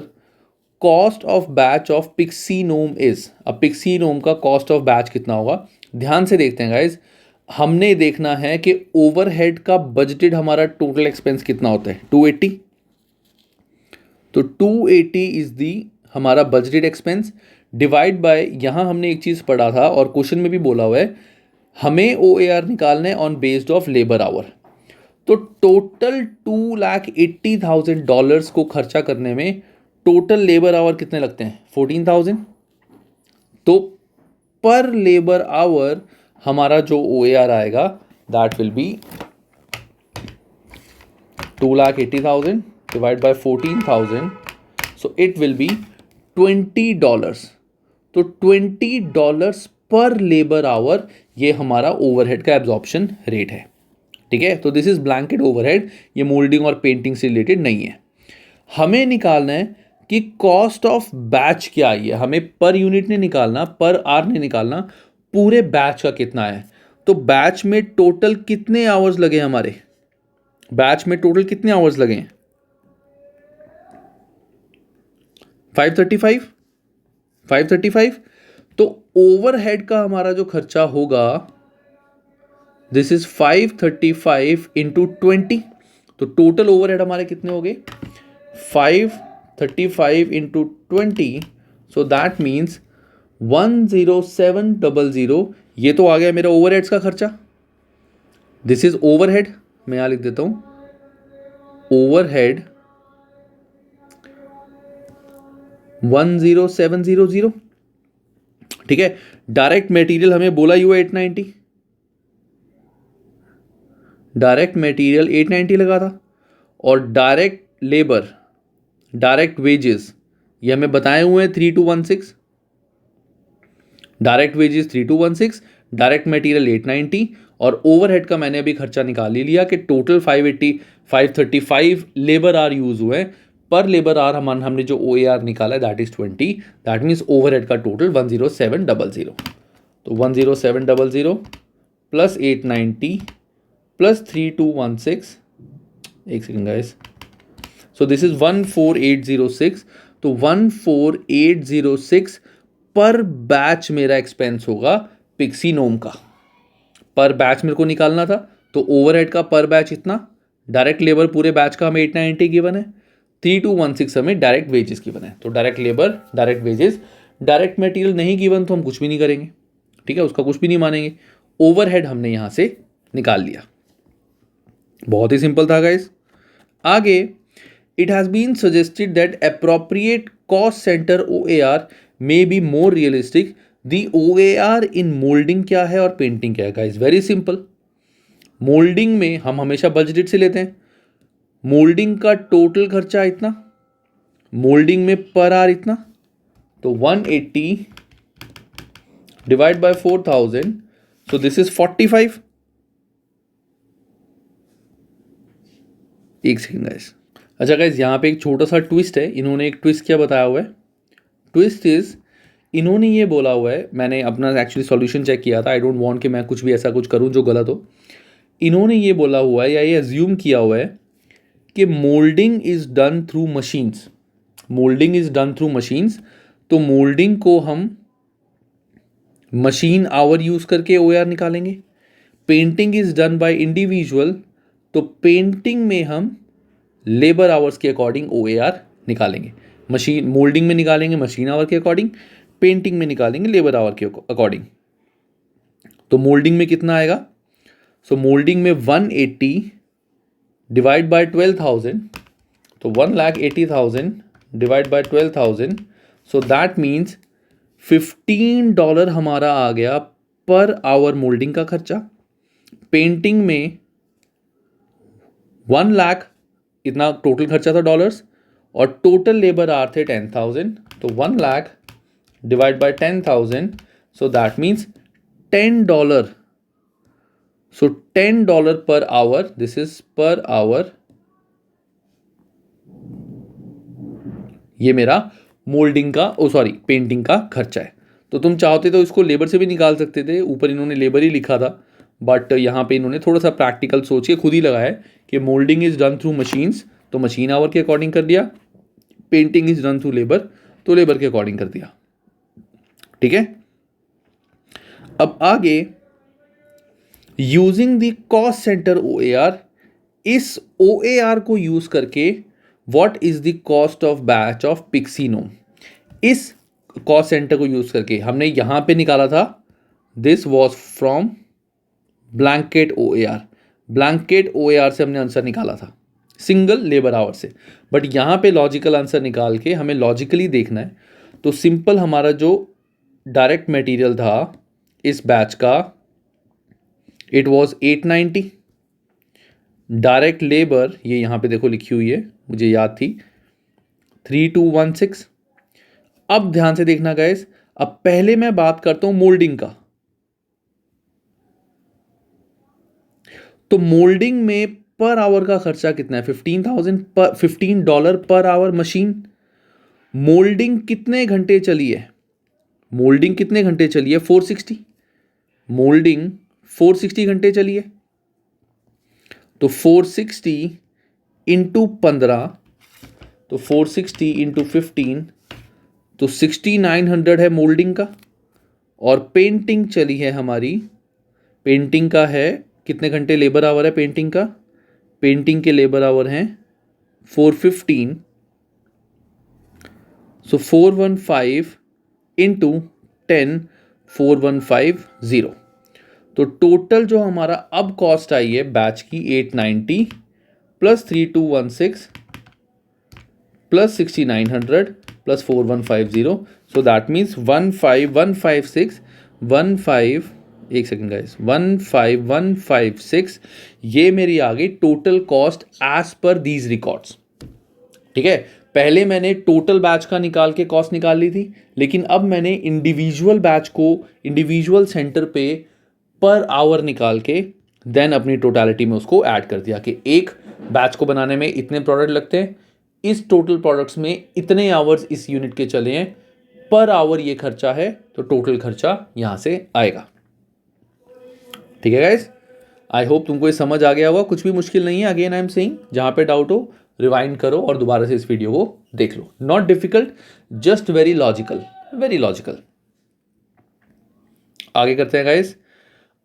Speaker 1: cost of batch of pixie gnome is. अब पिक्सी नोम का कॉस्ट ऑफ बैच कितना होगा, ध्यान से देखते हैं गाइज. हमने देखना है कि ओवरहेड का बजटेड हमारा टोटल एक्सपेंस कितना होता है, 280. तो 280 इज दी हमारा बजटेड एक्सपेंस, डिवाइड बाय, यहाँ हमने एक चीज़ पढ़ा था और क्वेश्चन में भी बोला हुआ है, हमें OAR निकालना है on based of labour our. तो टोटल $280,000 को खर्चा करने में टोटल लेबर आवर कितने लगते हैं, 14,000. तो पर लेबर आवर हमारा जो OAR आएगा that will be 280,000 divided by 14,000, so it will be $20, तो $20 पर लेबर आवर ये हमारा ओवरहेड का एब्जॉर्प्शन रेट है, ठीक है। तो दिस इज ब्लैंकेट ओवरहेड, ये मोल्डिंग और पेंटिंग से रिलेटेड नहीं है। हमें निकालना है कि कॉस्ट ऑफ बैच क्या आई है, हमें पर यूनिट नहीं निकालना, पर आर नहीं निकालना, पूरे बैच का कितना है। तो बैच में टोटल कितने आवर्स लगे हमारे, बैच में टोटल कितने आवर्स लगे हैं, 535, 535। तो ओवरहेड का हमारा जो खर्चा होगा, दिस इज 535 इंटू 20, तो टोटल ओवरहेड हमारे कितने हो गए, 535 इंटू 20, सो दैट मीन्स 10700। ये तो आ गया मेरा ओवरहेड्स का खर्चा, दिस इज ओवरहेड, मैं यहां लिख देता हूं ओवरहेड 10700, ठीक है। डायरेक्ट मटेरियल हमें बोला ही हुआ 890, डायरेक्ट मटेरियल 890 लगा था, और डायरेक्ट लेबर, डायरेक्ट वेजेस ये हमें बताए हुए हैं 3216, डायरेक्ट वेजेस 3216, डायरेक्ट मटेरियल 890, और ओवरहेड का मैंने अभी खर्चा निकाल ही लिया कि टोटल 535 लेबर आर यूज हुए हैं, पर लेबर आर हमने जो ओ ए आर निकाला that is 20, that means overhead का टोटल 10700। तो 10700 प्लस 890 प्लस 3216, एक second guys, so this is 14806, तो 14806 पर बैच मेरा एक्सपेंस होगा पिक्सीनोम का, पर बैच मेरे को निकालना था। तो ओवरहेड का पर बैच इतना, डायरेक्ट लेबर पूरे बैच का हमें 890 गिवन है, 3216 हमें डायरेक्ट वेजेस गिवन है। तो direct labour, direct wages, direct material नहीं गिवन तो हम कुछ भी नहीं करेंगे, ठीक है, उसका कुछ भी नहीं मानेंगे। ओवरहेड हमने यहां से निकाल लिया, बहुत ही सिंपल था गाइस। आगे, it has been suggested that appropriate cost centre OAR may be more realistic. The OAR in moulding क्या है और पेंटिंग क्या है गाइस, वेरी सिंपल। मोल्डिंग में हम हमेशा बजटेड से लेते हैं, मोल्डिंग का टोटल खर्चा इतना, मोल्डिंग में पर आर इतना, तो 180 divide by 4000, so this is 45। एक सेकेंड गाइस, अच्छा गाइस यहाँ पे एक छोटा सा ट्विस्ट है, इन्होंने एक ट्विस्ट क्या बताया हुआ है, ट्विस्ट इज इन्होंने ये बोला हुआ है, मैंने अपना एक्चुअली सॉल्यूशन चेक किया था, आई डोंट वांट कि मैं कुछ भी ऐसा कुछ करूं जो गलत हो। इन्होंने ये बोला हुआ है या ये अज्यूम किया हुआ है कि moulding is done through machines, moulding is done through machines, तो मोल्डिंग को हम मशीन आवर यूज करके OAR निकालेंगे। Painting is done by individual, तो पेंटिंग में हम लेबर आवर्स के अकॉर्डिंग OAR निकालेंगे। मशीन मोल्डिंग में निकालेंगे मशीन आवर के अकॉर्डिंग, पेंटिंग में निकालेंगे लेबर आवर के अकॉर्डिंग। तो मोल्डिंग में कितना आएगा, सो मोल्डिंग में 180 डिवाइड बाय 12,000, तो 1,80,000 divide by 12,000, so that means $15 हमारा आ गया पर आवर मोल्डिंग का खर्चा। पेंटिंग में 1 लाख इतना टोटल खर्चा था डॉलर्स, और टोटल लेबर आर थे 10,000, तो 1 lakh divide by 10,000, so that means $10, so $10 per hour, this is per hour, ये मेरा मोल्डिंग का पेंटिंग का खर्चा है। तो तुम चाहते तो इसको लेबर से भी निकाल सकते थे, ऊपर इन्होंने लेबर ही लिखा था, बट यहाँ पे इन्होंने थोड़ा सा प्रैक्टिकल सोच के खुद ही लगा है कि moulding is done through machines, तो मशीन आवर के अकॉर्डिंग कर दिया, painting is done through labour, तो लेबर के अकॉर्डिंग कर दिया, ठीक है। अब आगे, using the cost centre OAR, इस OAR को यूज करके what is the cost of batch of pixinome, इस कॉस्ट सेंटर को यूज करके हमने यहां पे निकाला था, this was from blanket OAR, blanket OAR से हमने आंसर निकाला था सिंगल लेबर आवर से, बट यहां पे लॉजिकल आंसर निकाल के हमें लॉजिकली देखना है। तो सिंपल हमारा जो डायरेक्ट मटेरियल था इस बैच का, इट वॉज 890, डायरेक्ट लेबर ये यहां पे देखो लिखी हुई है, मुझे याद थी 3216, अब ध्यान से देखना गाइस, अब पहले मैं बात करता हूं मोल्डिंग का। तो मोल्डिंग में पर आवर का खर्चा कितना है? $15,000 पर आवर मशीन। मोल्डिंग कितने घंटे चली है? मोल्डिंग कितने घंटे चली है? 460। मोल्डिंग 460 घंटे चली है। तो 460 इंटू 15, तो 460 इंटू 15, तो 6900 है मोल्डिंग का। और पेंटिंग चली है हमारी, पेंटिंग का है कितने घंटे लेबर आवर है पेंटिंग का? पेंटिंग के लेबर आवर हैं 415। सो 415 इंटू 10, 4150। तो टोटल जो हमारा अब कॉस्ट आई है बैच की 890 plus 3216 plus 6900 plus 4150। So that means 15156 15 एक सेकेंड गाइस 15156 ये मेरी आ गई total cost as per these records. ठीक है, पहले मैंने टोटल बैच का निकाल के कॉस्ट निकाल ली थी, लेकिन अब मैंने इंडिविजुअल बैच को इंडिविजुअल सेंटर पे पर आवर निकाल के देन अपनी टोटलिटी में उसको ऐड कर दिया कि एक बैच को बनाने में इतने प्रोडक्ट लगते हैं, इस टोटल प्रोडक्ट्स में इतने आवर्स इस यूनिट के चले हैं, पर आवर ये खर्चा है, तो टोटल खर्चा यहां से आएगा। ठीक है गाइस, आई होप तुमको ये समझ आ गया होगा, कुछ भी मुश्किल नहीं है। अगेन आई एम सेइंग, जहां पे डाउट हो रिवाइंड करो और दोबारा से इस वीडियो को देख लो। Not difficult, just very logical, very logical. आगे करते हैं गाइस।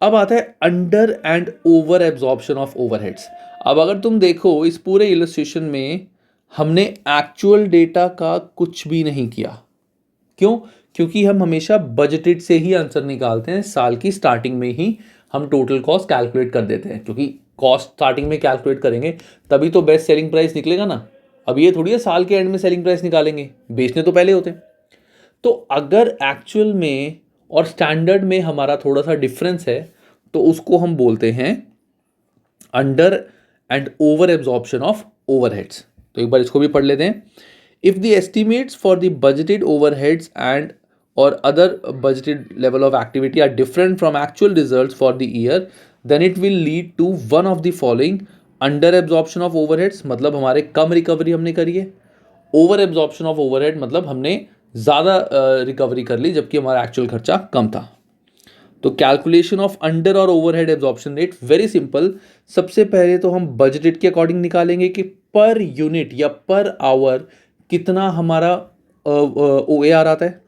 Speaker 1: अब आता है under and over absorption of overheads. अब अगर तुम देखो इस पूरे इलस्ट्रेशन में हमने एक्चुअल डेटा का कुछ भी नहीं किया। क्यों? क्योंकि हम हमेशा बजटेड से ही आंसर निकालते हैं, साल की स्टार्टिंग में ही हम टोटल कॉस्ट कैलकुलेट कर देते हैं, क्योंकि कॉस्ट स्टार्टिंग में कैलकुलेट करेंगे तभी तो बेस्ट सेलिंग प्राइस निकलेगा ना। अब ये थोड़ी है साल के एंड में सेलिंग प्राइस निकालेंगे, बेचने तो पहले होते हैं। तो अगर एक्चुअल में और स्टैंडर्ड में हमारा थोड़ा सा डिफरेंस है तो उसको हम बोलते हैं under and over absorption of overheads. तो एक बार इसको भी पढ़ लेते हैं। If the estimates for the budgeted overheads and or other budgeted level of activity are different from actual results for the year, then it will lead to one of the following. Under absorption of overheads मतलब हमारे कम recovery हमने करी है, over absorption of overhead मतलब हमने ज़्यादा recovery कर ली जबकि हमारा एक्चुअल खर्चा कम था। तो calculation of under or overhead absorption rate very simple. सबसे पहले तो हम बजटेड के अकॉर्डिंग निकालेंगे कि पर यूनिट या पर आवर कितना हमारा OAR आता है।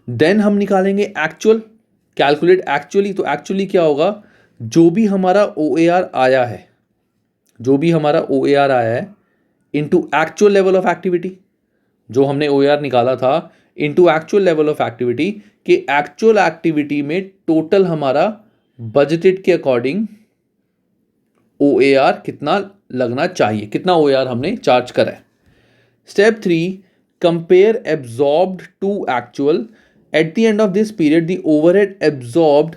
Speaker 1: देन हम निकालेंगे एक्चुअल, कैलकुलेट एक्चुअली। तो एक्चुअली क्या होगा? जो भी हमारा OAR आया है, जो भी हमारा OAR आया है into actual level of activity, जो हमने OAR निकाला था into actual level of activity, कि एक्चुअल एक्टिविटी में टोटल हमारा बजटेड के अकॉर्डिंग OAR कितना लगना चाहिए, कितना OAR हमने चार्ज करा है। Step 3, compare absorbed to actual. At the end of this period the overhead absorbed,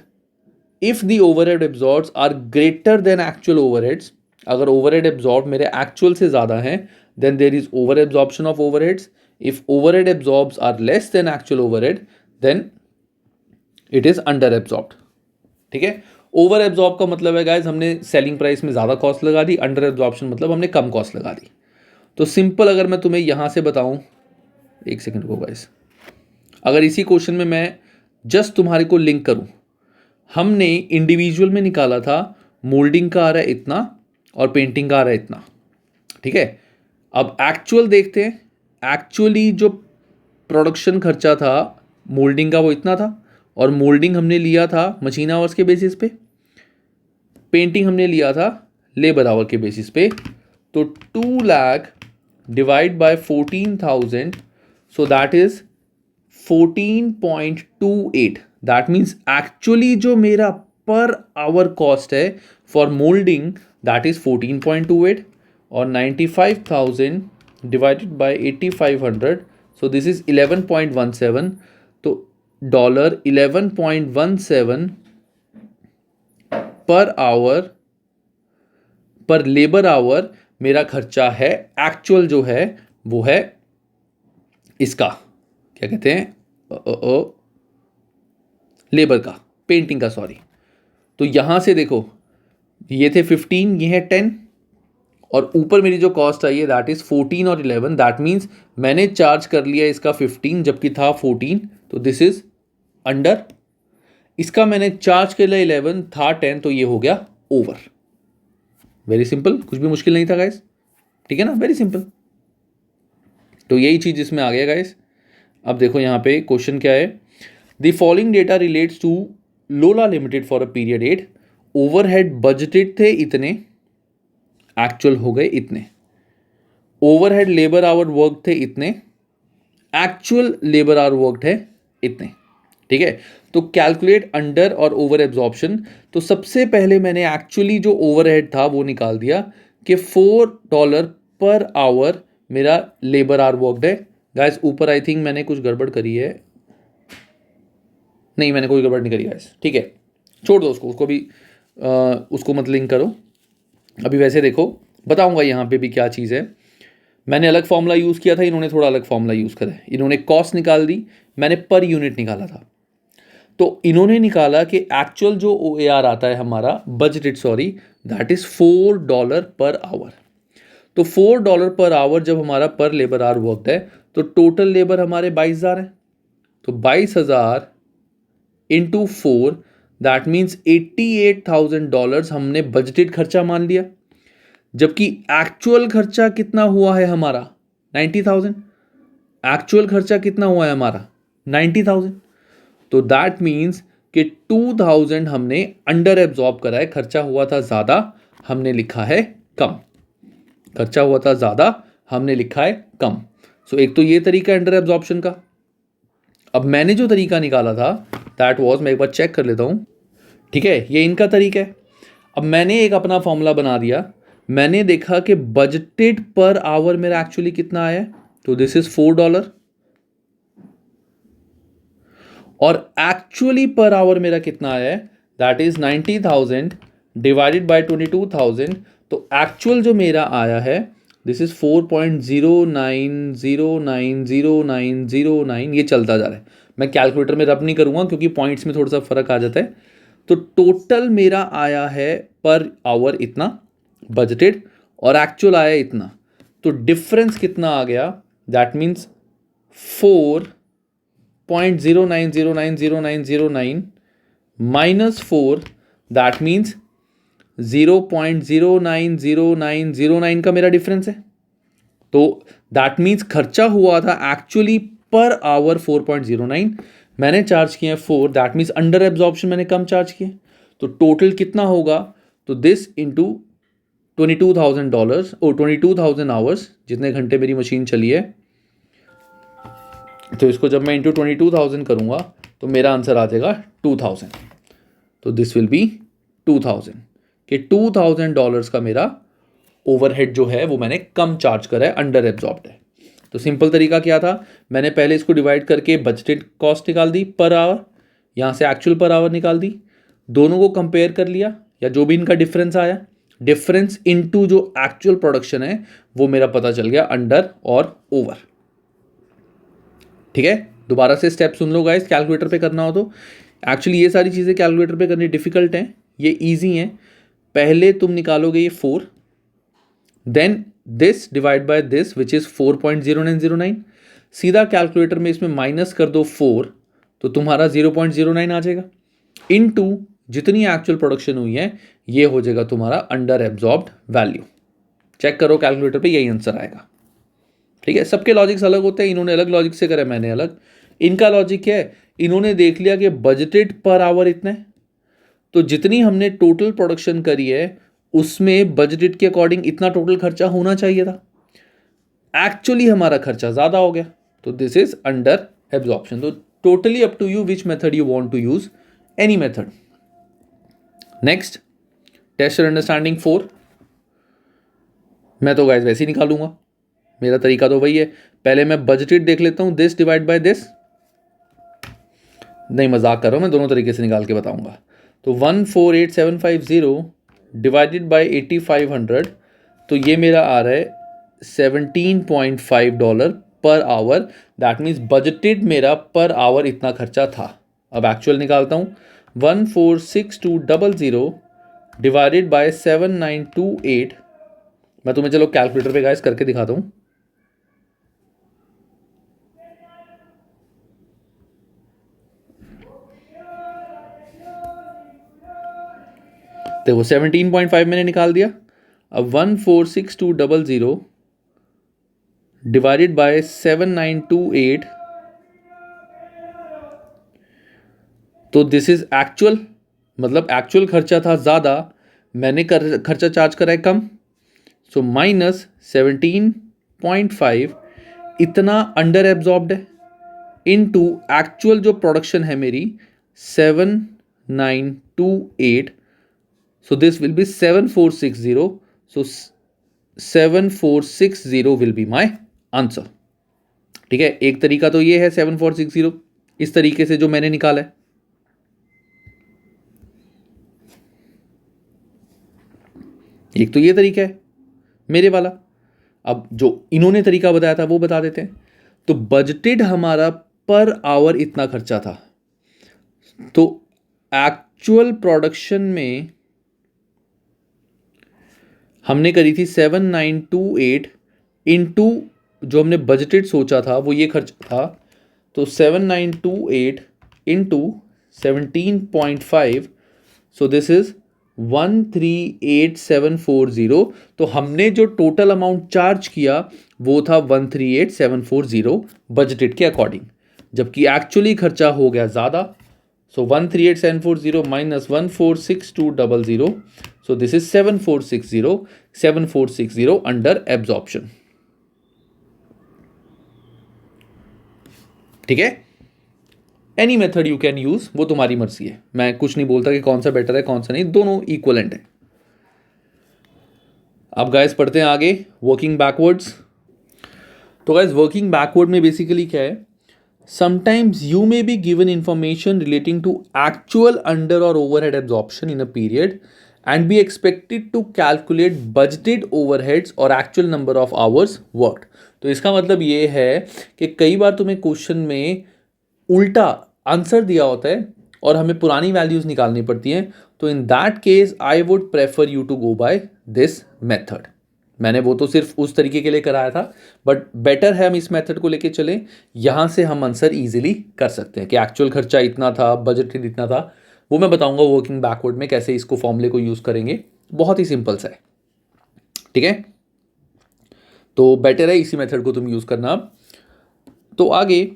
Speaker 1: if the overhead absorbs are greater than actual overheads, अगर ओवरहेड एब्जॉर्ब मेरे एक्चुअल से ज़्यादा हैं, then there is over absorption of overheads. If overhead absorbs are less than actual overhead, then it is under absorbed. ठीक है, over absorb का मतलब है गाइज हमने सेलिंग प्राइस में ज़्यादा कॉस्ट लगा दी, अंडर एब्जॉर्प्शन मतलब हमने कम कॉस्ट लगा दी। तो सिंपल अगर मैं तुम्हें यहाँ से बताऊँ, एक सेकेंड को गाइज, अगर इसी क्वेश्चन में मैं जस्ट तुम्हारे को लिंक करूँ, हमने इंडिविजुअल में निकाला था मोल्डिंग का आ रहा है इतना और पेंटिंग का आ रहा है इतना। ठीक है, अब एक्चुअल देखते हैं। एक्चुअली जो प्रोडक्शन खर्चा था मोल्डिंग का वो इतना था, और मोल्डिंग हमने लिया था मशीन आवर्स के बेसिस पे, पेंटिंग हमने लिया था लेबर आवर के बेसिस पे। तो 2 lakh divide by 14,000, so that is 14.28। That means actually जो मेरा पर आवर कॉस्ट है फॉर मोल्डिंग दैट इज 14.28, और 95,000 divided by 8,500, so this is 11.17। तो $11.17 पर आवर, पर लेबर आवर मेरा खर्चा है। एक्चुअल जो है वो है इसका क्या कहते हैं, लेबर का, पेंटिंग का, सॉरी। तो यहाँ से देखो, ये थे 15, ये है 10, और ऊपर मेरी जो कॉस्ट आई है दैट इज़ 14 और 11। दैट मीन्स मैंने चार्ज कर लिया इसका 15 जबकि था 14, तो दिस इज अंडर। इसका मैंने चार्ज कर लिया 11, था 10, तो ये हो गया ओवर। वेरी सिंपल, कुछ भी मुश्किल नहीं था गाइस, ठीक है ना, वेरी सिंपल। तो यही चीज़ इसमें आ गया गाइस। अब देखो यहाँ पे क्वेश्चन क्या है, the following data relates to Lola limited for a period 8। Overhead budgeted थे इतने, एक्चुअल हो गए इतने। ओवरहेड लेबर आवर वर्क थे इतने, एक्चुअल लेबर आवर वर्क है इतने, ठीक है। तो कैलकुलेट अंडर और ओवर एब्जॉर्प्शन। तो सबसे पहले मैंने एक्चुअली जो ओवरहेड था वो निकाल दिया कि $4 पर आवर मेरा लेबर आवर वर्कड है। गाइस ऊपर आई थिंक मैंने कुछ गड़बड़ करी है, नहीं मैंने कोई गड़बड़ नहीं करी गाइस, ठीक है, छोड़ दो उसको, उसको भी उसको मत लिंक करो अभी। वैसे देखो बताऊंगा यहाँ पे भी क्या चीज़ है। मैंने अलग फॉर्मूला यूज़ किया था, इन्होंने थोड़ा अलग फॉर्मूला यूज़ करा है। इन्होंने कॉस्ट निकाल दी, मैंने पर यूनिट निकाला था। तो इन्होंने निकाला कि एक्चुअल जो OAR आता है हमारा budgeted, sorry, that is $4 per hour. तो $4 पर आवर जब हमारा पर लेबर आवर वर्कड है तो टोटल लेबर हमारे 22,000 है। तो 22,000 इंटू 4, दैट मीन्स $88,000 हमने बजटेड खर्चा मान लिया, जबकि एक्चुअल खर्चा कितना हुआ है हमारा 90,000। एक्चुअल खर्चा कितना हुआ है हमारा 90,000। तो दैट मीन्स कि 2,000 हमने अंडर एब्जॉर्ब करा है, खर्चा हुआ था ज़्यादा, हमने लिखा है कम। खर्चा हुआ था ज़्यादा, हमने लिखा है कम। सो एक तो ये तरीका है अंडर एब्जॉर्प्शन का। अब मैंने जो तरीका निकाला था दैट वाज, मैं एक बार चेक कर लेता हूँ, ठीक है, ये इनका तरीका है। अब मैंने एक अपना फॉर्मूला बना दिया, मैंने देखा कि बजटेड पर आवर मेरा एक्चुअली कितना आया है, तो दिस इज $4, और एक्चुअली पर आवर मेरा कितना आया है दैट इज 90,000 डिवाइडेड बाय 22,000। तो एक्चुअल जो मेरा आया है दिस इज 4.09090909, ये चलता जा रहा है। मैं कैलकुलेटर में रब नहीं करूंगा क्योंकि पॉइंट्स में थोड़ा सा फर्क आ जाता है। तो टोटल मेरा आया है पर आवर इतना बजटेड, और एक्चुअल आया इतना। तो डिफरेंस कितना आ गया, that means 4.09090909 minus 4, that means 0.090909 का मेरा डिफरेंस है। तो दैट मीन्स खर्चा हुआ था एक्चुअली पर आवर 4.09, मैंने चार्ज किया है 4, दैट मीन्स अंडर एब्जॉर्प्शन मैंने कम चार्ज किया। तो टोटल कितना होगा, तो दिस इंटू $22,000 और 22,000 आवर्स, जितने घंटे मेरी मशीन चली है। तो इसको जब मैं इंटू 22,000 करूँगा तो मेरा आंसर आ जाएगा 2,000। तो दिस विल बी 2,000, कि $2,000 का मेरा ओवरहेड जो है वो मैंने कम चार्ज करा है, अंडर एब्जॉर्ब्ड है। तो सिंपल तरीका क्या था, मैंने पहले इसको डिवाइड करके बजटेड कॉस्ट निकाल दी पर आवर, यहाँ से एक्चुअल पर आवर निकाल दी, दोनों को कंपेयर कर लिया, या जो भी इनका डिफरेंस आया, डिफरेंस इनटू जो एक्चुअल प्रोडक्शन है वो मेरा पता चल गया अंडर और ओवर। ठीक है, दोबारा से स्टेप सुन लो गाइस, कैलकुलेटर पे करना हो तो। एक्चुअली ये सारी चीज़ें कैलकुलेटर पे करनी डिफिकल्ट हैं, ये इजी हैं। पहले तुम निकालोगे ये 4, then this divide by this which is 4.0909, सीधा कैलकुलेटर में इसमें माइनस कर दो 4, तो तुम्हारा 0.09 आ जाएगा, इनटू जितनी एक्चुअल प्रोडक्शन हुई है ये हो जाएगा तुम्हारा अंडर एब्जॉर्ब्ड वैल्यू। चेक करो कैलकुलेटर पे, यही आंसर आएगा। ठीक है, सबके लॉजिक्स अलग होते हैं, इन्होंने अलग लॉजिक से करा, मैंने अलग। इनका लॉजिक क्या है, इन्होंने देख लिया कि बजटेड पर आवर इतना है, तो जितनी हमने टोटल प्रोडक्शन करी है उसमें बजटेड के अकॉर्डिंग इतना टोटल खर्चा होना चाहिए था, एक्चुअली हमारा खर्चा ज़्यादा हो गया, तो दिस इज अंडर एब्जॉर्प्शन। तो totally up to you which method you want to use, any method. Next, test your understanding 4। मैं तो गाइस वैसे ही निकालूंगा, मेरा तरीका तो वही है। पहले मैं बजटेड देख लेता हूं, दिस डिवाइड बाय दिस, नहीं मजाक कर रहा हूं मैं, दोनों तरीके से निकाल के बताऊंगा। तो 148,750 डिवाइडेड बाय 8,500, तो ये मेरा आ रहा है $17.5 per hour, that means budgeted मेरा पर आवर इतना खर्चा था। अब एक्चुअल निकालता हूँ, 146200 डिवाइडेड बाय 7928। मैं तुम्हें चलो कैलकुलेटर पे गाइस करके दिखाता हूँ। देखो 17.5 मैंने निकाल दिया। अब 146200 डिवाइडेड बाय 7928, तो दिस इज एक्चुअल, मतलब एक्चुअल खर्चा था ज़्यादा, मैंने खर्चा चार्ज करा है कम। सो माइनस 17.5 इतना अंडर एब्जॉर्ब्ड है, इनटू एक्चुअल जो प्रोडक्शन है मेरी 7928, so this will be 7460। So 7460 will be my answer. ठीक है, एक तरीका तो ये है 7460 इस तरीके से जो मैंने निकाला है। एक तो ये तरीका है मेरे वाला। अब जो इन्होंने तरीका बताया था वो बता देते हैं। तो बजटेड हमारा पर आवर इतना खर्चा था, तो एक्चुअल प्रोडक्शन में हमने करी थी 7928 इनटू जो हमने बजटेड सोचा था वो ये खर्च था। तो 7928 इनटू 17.5, सो दिस इज 138740। तो हमने जो टोटल अमाउंट चार्ज किया वो था 138740 बजटेड के अकॉर्डिंग, जबकि एक्चुअली खर्चा हो गया ज़्यादा। सो 138740 minus 146200, so this is 7460 under absorption. ठीक है, any method you can use, वो तुम्हारी मर्जी है। मैं कुछ नहीं बोलता कि कौन सा बेटर है कौन सा नहीं, दोनों इक्वलेंट है। अब गाइस पढ़ते हैं आगे वर्किंग बैकवर्ड्स। तो गाइस वर्किंग बैकवर्ड में बेसिकली क्या है, sometimes you may be given information relating to actual under or overhead absorption in a period and be expected to calculate budgeted overheads or actual number of hours worked. तो इसका मतलब ये है कि कई बार तुम्हें क्वेश्चन में उल्टा आंसर दिया होता है और हमें पुरानी वैल्यूज निकालनी पड़ती हैं। तो in that case I would prefer you to go by this method. मैंने वो तो सिर्फ उस तरीके के लिए कराया था, बट बेटर है हम इस मेथड को लेके चलें। यहाँ से हम आंसर इजीली कर सकते हैं कि एक्चुअल खर्चा इतना था, बजट इतना था। वो मैं बताऊंगा वर्किंग बैकवर्ड में कैसे इसको फॉर्मूले को यूज़ करेंगे, बहुत ही सिंपल सा है। ठीक है, तो बेटर है इसी मेथड को तुम यूज़ करना। अब तो आगे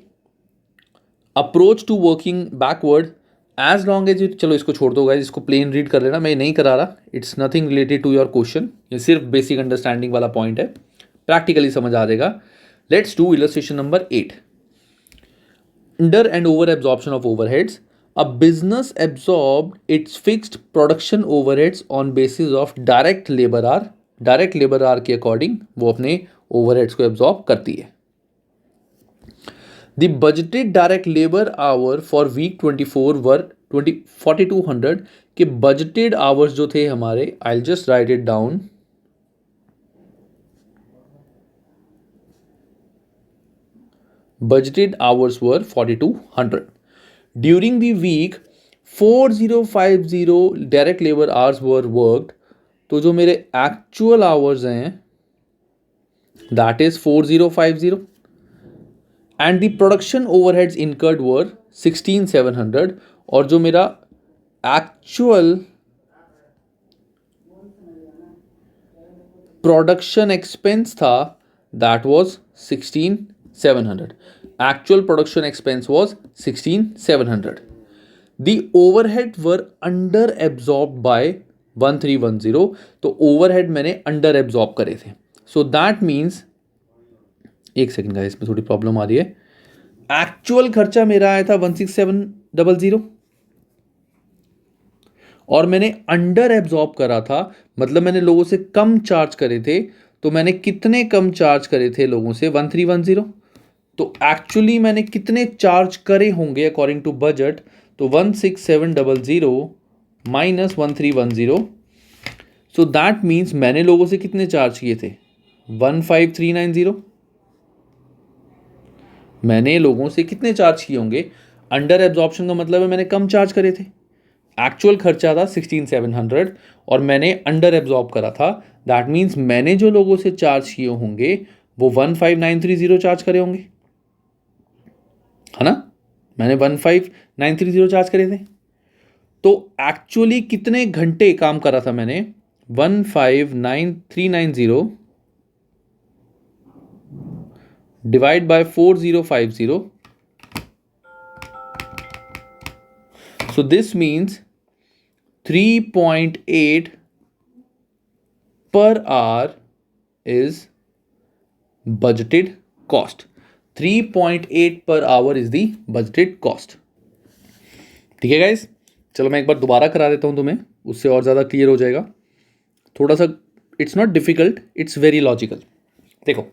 Speaker 1: approach to working backward as long as, चलो इसको छोड़ दो गाइस, इसको प्लेन रीड कर लेना, मैं नहीं करा रहा। It's nothing related to your question, ये सिर्फ बेसिक अंडरस्टैंडिंग वाला पॉइंट है, प्रैक्टिकली समझ आ जाएगा। Let's do illustration number 8। Under and over absorption of overheads. A business absorb its fixed production overheads on basis of direct labour hour. Direct labour hour के according वो अपने overheads को absorb करती है। The budgeted direct labor hour for week 24 were 4200 के budgeted hours जो थे हमारे, I'll just write it down. Budgeted hours were 4200. During the week 4050 direct labor hours were worked. तो जो मेरे actual hours हैं that is 4050 and the production overheads incurred were 16700 और जो मेरा actual production expense था that was 16700. Actual production expense was 16700. The overhead were under absorbed by 1310. तो overhead मैंने under absorb करे थे. So that means, एक सेकेंड का इसमें थोड़ी प्रॉब्लम आ रही है। एक्चुअल खर्चा मेरा आया था 16700 और मैंने अंडर एब्जॉर्ब करा था, मतलब मैंने लोगों से कम चार्ज करे थे। तो मैंने कितने कम चार्ज करे थे लोगों से? 1310। तो एक्चुअली मैंने कितने चार्ज करे होंगे अकॉर्डिंग टू बजट? तो 16700 माइनस 1310, सो दैट मीन्स मैंने लोगों से कितने चार्ज किए थे? 15390। मैंने लोगों से कितने चार्ज किए होंगे, अंडर एब्जॉर्प्शन का मतलब है मैंने कम चार्ज करे थे। एक्चुअल खर्चा था 16,700 और मैंने अंडर एब्जॉर्ब करा था, दैट मीन्स मैंने जो लोगों से चार्ज किए होंगे वो 15,930 चार्ज करे होंगे, है ना। मैंने 15,930 चार्ज करे थे। तो एक्चुअली कितने घंटे काम करा था मैंने, 15,9,390 divide by 4050, so this means 3.8 per hour is budgeted cost. 3.8 per hour is the budgeted cost. ठीक है गाइस, चलो मैं एक बार दोबारा करा देता हूँ तुम्हें, उससे और ज़्यादा क्लियर हो जाएगा। थोड़ा सा it's not difficult, it's very logical. देखो,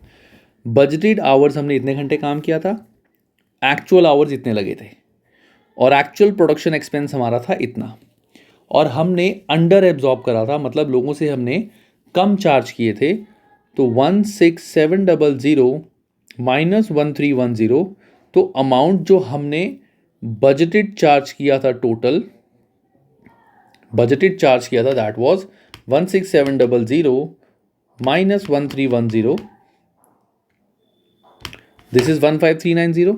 Speaker 1: बजटेड आवर्स हमने इतने घंटे काम किया था, एक्चुअल आवर्स इतने लगे थे, और एक्चुअल प्रोडक्शन एक्सपेंस हमारा था इतना, और हमने अंडर एब्जॉर्ब करा था, मतलब लोगों से हमने कम चार्ज किए थे। तो 16,700 माइनस 1310, तो अमाउंट जो हमने बजटेड चार्ज किया था, टोटल बजटेड चार्ज किया था, that was 16,700 minus 1310, this is 15,390।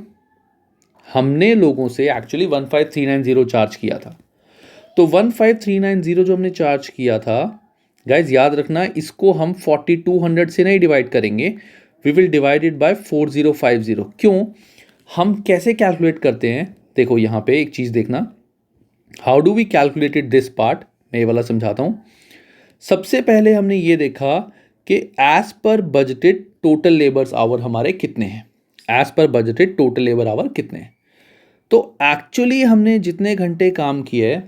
Speaker 1: हमने लोगों से एक्चुअली 15,390 चार्ज किया था। तो 15,390 जो हमने चार्ज किया था, गाइज याद रखना, इसको हम 4200 से नहीं डिवाइड करेंगे, we will divide it by 4050। क्यों, हम कैसे कैलकुलेट करते हैं, देखो यहाँ पे एक चीज़ देखना, how do we calculated this part, मैं ये वाला समझाता हूँ। सबसे पहले हमने ये देखा कि as per budgeted total labours our हमारे कितने हैं, as per budgeted total labour our कितने हैं। तो एक्चुअली हमने जितने घंटे काम किए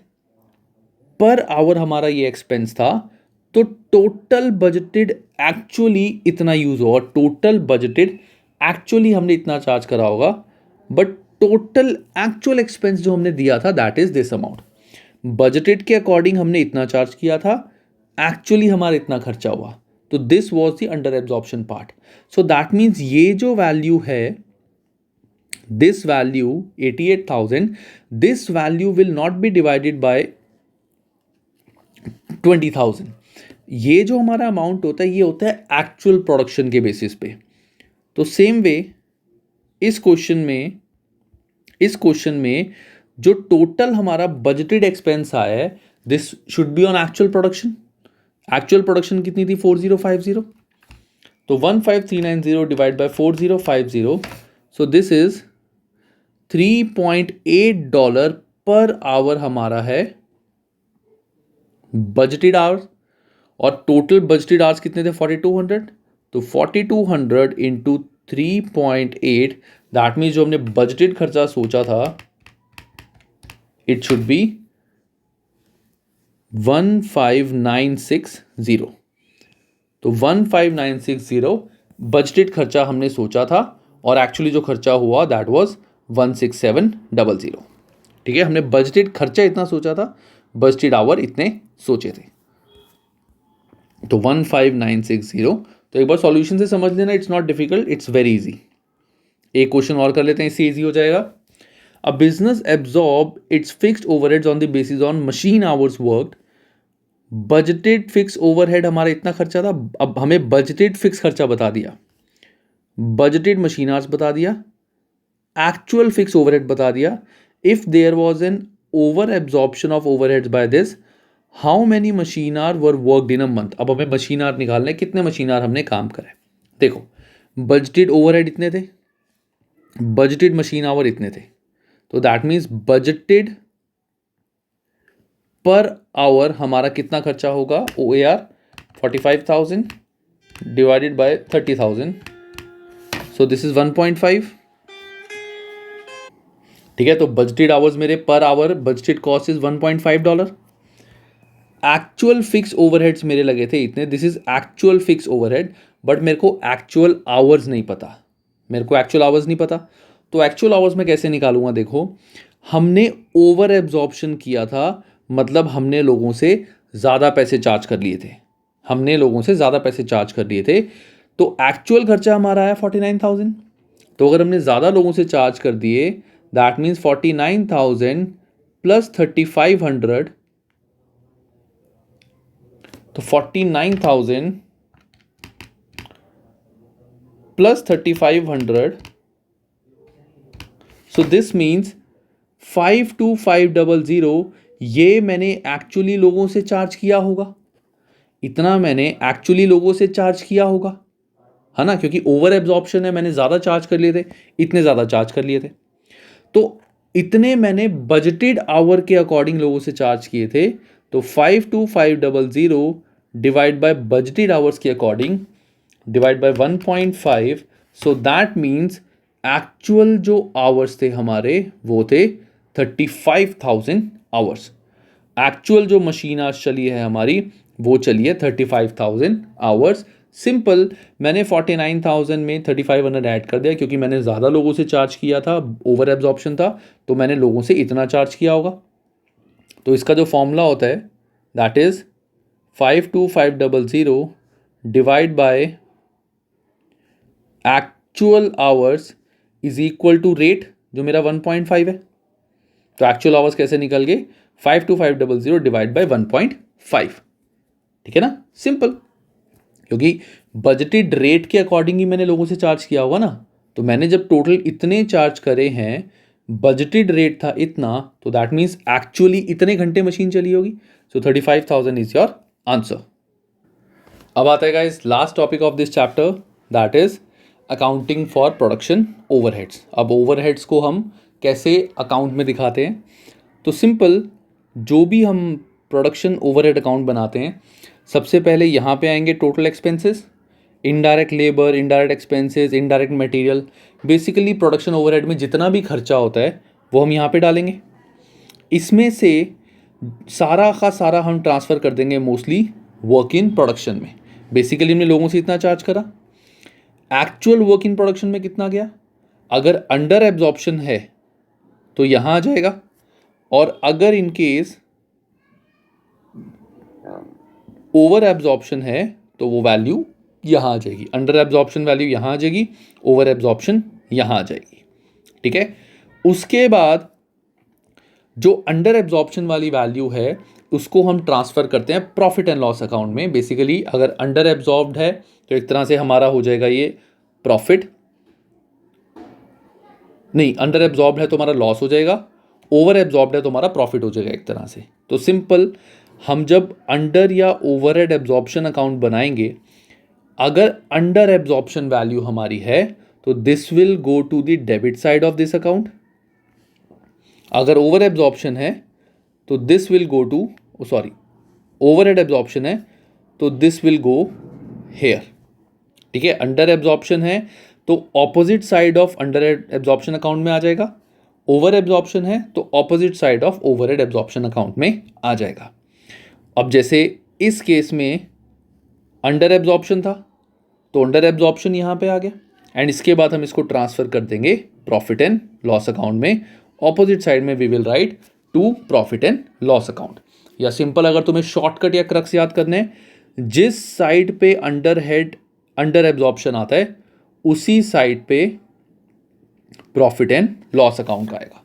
Speaker 1: पर आवर हमारा ये एक्सपेंस था, तो टोटल बजटेड एक्चुअली इतना यूज होगा, टोटल बजटेड एक्चुअली हमने इतना चार्ज करा होगा, बट टोटल एक्चुअल एक्सपेंस जो हमने दिया था that is this amount. Budgeted के अकॉर्डिंग हमने इतना चार्ज किया था, एक्चुअली हमारा इतना खर्चा हुआ, तो this was the under absorption part. So that means ये जो वैल्यू है, this value 88,000, this value will not be divided by 20,000। ये जो हमारा अमाउंट होता है, ये होता है एक्चुअल प्रोडक्शन के बेसिस पे। तो सेम वे इस क्वेश्चन में जो टोटल हमारा बजटेड एक्सपेंस आया है, this should be on actual production. Actual production कितनी थी, 4050। तो 15,390 divide by 4050, so this is $3.8 per hour हमारा है बजटेड आवर्स, और टोटल बजटेड आवर्स कितने थे, 4200। तो 4200 इंटू 3.8, दैट मीन्स जो हमने बजटेड खर्चा सोचा था, इट शुड बी 15,960। तो 15,960 बजटेड खर्चा हमने सोचा था, और एक्चुअली जो खर्चा हुआ दैट वाज 16,700। ठीक है, हमने बजटेड खर्चा इतना सोचा था, बजटेड आवर इतने सोचे थे। तो 15,960। तो एक बार सॉल्यूशन से समझ लेना, it's not difficult, it's very easy. एक क्वेश्चन और कर लेते हैं, इससे इजी हो जाएगा। अ business absorb its fixed overheads on the basis on machine hours worked. Budgeted fix overhead हमारा इतना खर्चा था, अब हमें बजटेड फिक्स खर्चा बता दिया, बजटेड मशीन आवर्स बता दिया, एक्चुअल फिक्स ओवरहेड बता दिया। If there was an over absorption of overheads by this, how many machine hour were worked in a month. अब हमें मशीन आवर निकालना है, कितने मशीन आवर हमने काम करे। देखो, बजटेड ओवरहेड इतने थे, बजटेड मशीन आवर इतने थे, तो that means budgeted per hour हमारा कितना खर्चा होगा, OAR 45,000 divided by 30,000, so this is 1.5। ठीक है, तो बजटेड आवर्स मेरे per hour, budgeted cost is $1.5। Actual fix overheads मेरे लगे थे इतने, this is actual fix overhead, but मेरे को एक्चुअल आवर्स नहीं पता, मेरे को एक्चुअल आवर्स नहीं पता। तो एक्चुअल आवर्स मैं कैसे निकालूंगा, देखो हमने ओवर एब्जॉर्प्शन किया था, मतलब हमने लोगों से ज़्यादा पैसे चार्ज कर लिए थे, हमने लोगों से ज़्यादा पैसे चार्ज कर लिए थे। तो एक्चुअल खर्चा हमारा है 49,000, तो अगर हमने ज़्यादा लोगों से चार्ज कर दिए, दैट मीन्स 49,000 प्लस 3,500, तो 49,000 प्लस 3,500, सो दिस मीन्स 52500 ये मैंने एक्चुअली लोगों से चार्ज किया होगा, इतना मैंने एक्चुअली लोगों से चार्ज किया होगा, है ना, क्योंकि ओवर एब्जॉर्प्शन है, मैंने ज़्यादा चार्ज कर लिए थे, इतने ज़्यादा चार्ज कर लिए थे, तो इतने मैंने बजटेड आवर के अकॉर्डिंग लोगों से चार्ज किए थे, तो 52500 डिवाइड बाय बजटेड आवर्स के according divide by 1.5, so that means actual जो आवर्स थे हमारे वो थे 35,000 आवर्स। एक्चुअल जो मशीन आज चली है हमारी वो चली है 35,000 आवर्स। सिंपल, मैंने 49,000 में 3,500 ऐड कर दिया क्योंकि मैंने ज़्यादा लोगों से चार्ज किया था, ओवर एब्जॉर्प्शन था, तो मैंने लोगों से इतना चार्ज किया होगा। तो इसका जो फॉर्मूला होता है that is 52500 divide by actual hours is equal to rate जो मेरा 1.5 है। तो एक्चुअल आवर्स कैसे निकल गए, 52500 डिवाइड बाय 1.5, ठीक है ना, सिंपल, क्योंकि बजटेड रेट के अकॉर्डिंग ही मैंने लोगों से चार्ज किया होगा ना। तो मैंने जब टोटल इतने चार्ज करे हैं, बजटेड रेट था इतना, तो दैट मीन्स एक्चुअली इतने घंटे मशीन चली होगी। सो 35,000 इज योर आंसर। अब आता है guys last topic of this chapter, that is accounting for production overheads. अब ओवरहेड्स को हम कैसे अकाउंट में दिखाते हैं, तो सिंपल, जो भी हम प्रोडक्शन ओवरहेड अकाउंट बनाते हैं, सबसे पहले यहाँ पे आएंगे total expenses, indirect labour, indirect expenses, indirect material, basically production overhead में जितना भी खर्चा होता है वो हम यहाँ पे डालेंगे। इसमें से सारा का सारा हम ट्रांसफ़र कर देंगे मोस्टली वर्क इन प्रोडक्शन में। बेसिकली हमने लोगों से इतना चार्ज करा, एक्चुअल वर्क इन प्रोडक्शन में कितना गया, अगर अंडर एब्जॉर्प्शन है तो यहाँ आ जाएगा, और अगर इन केस ओवर एब्जॉर्प्शन है तो वो वैल्यू यहाँ आ जाएगी। अंडर एब्जॉर्प्शन वैल्यू यहाँ आ जाएगी, ओवर एब्जॉर्प्शन यहाँ आ जाएगी, ठीक है। उसके बाद जो अंडर एब्जॉर्प्शन वाली वैल्यू है उसको हम ट्रांसफ़र करते हैं प्रॉफिट एंड लॉस अकाउंट में। बेसिकली अगर अंडर एब्जॉर्ब्ड है तो एक तरह से हमारा हो जाएगा ये प्रॉफिट, नहीं, अंडर एब्जॉर्ब्ड है तो हमारा लॉस हो जाएगा, ओवर एब्जॉर्ब्ड है तो हमारा प्रॉफिट हो जाएगा एक तरह से। तो सिंपल, हम जब अंडर या ओवरहेड एब्जॉर्प्शन अकाउंट बनाएंगे, अगर अंडर एब्जॉर्प्शन वैल्यू हमारी है तो this will go to the debit side of this account, अगर ओवर एब्जॉर्प्शन है तो this will go to, sorry, overhead absorption है तो दिस विल गो हेयर, ठीक है। अंडर एब्जॉर्प्शन है तो opposite side of under absorption account में आ जाएगा, ओवर एब्जॉर्प्शन है तो opposite side of overhead absorption account में आ जाएगा। अब जैसे इस केस में अंडर एब्जॉर्प्शन था तो अंडर एब्जॉर्प्शन यहाँ पे आ गया, एंड इसके बाद हम इसको ट्रांसफ़र कर देंगे प्रॉफिट एंड लॉस अकाउंट में। ऑपोजिट साइड में we will write to profit and loss account. या सिंपल, अगर तुम्हें शॉर्टकट या क्रक्स याद करने हैं, जिस साइड पे अंडर एब्जॉर्प्शन आता है उसी साइड पे प्रॉफिट एंड लॉस अकाउंट आएगा।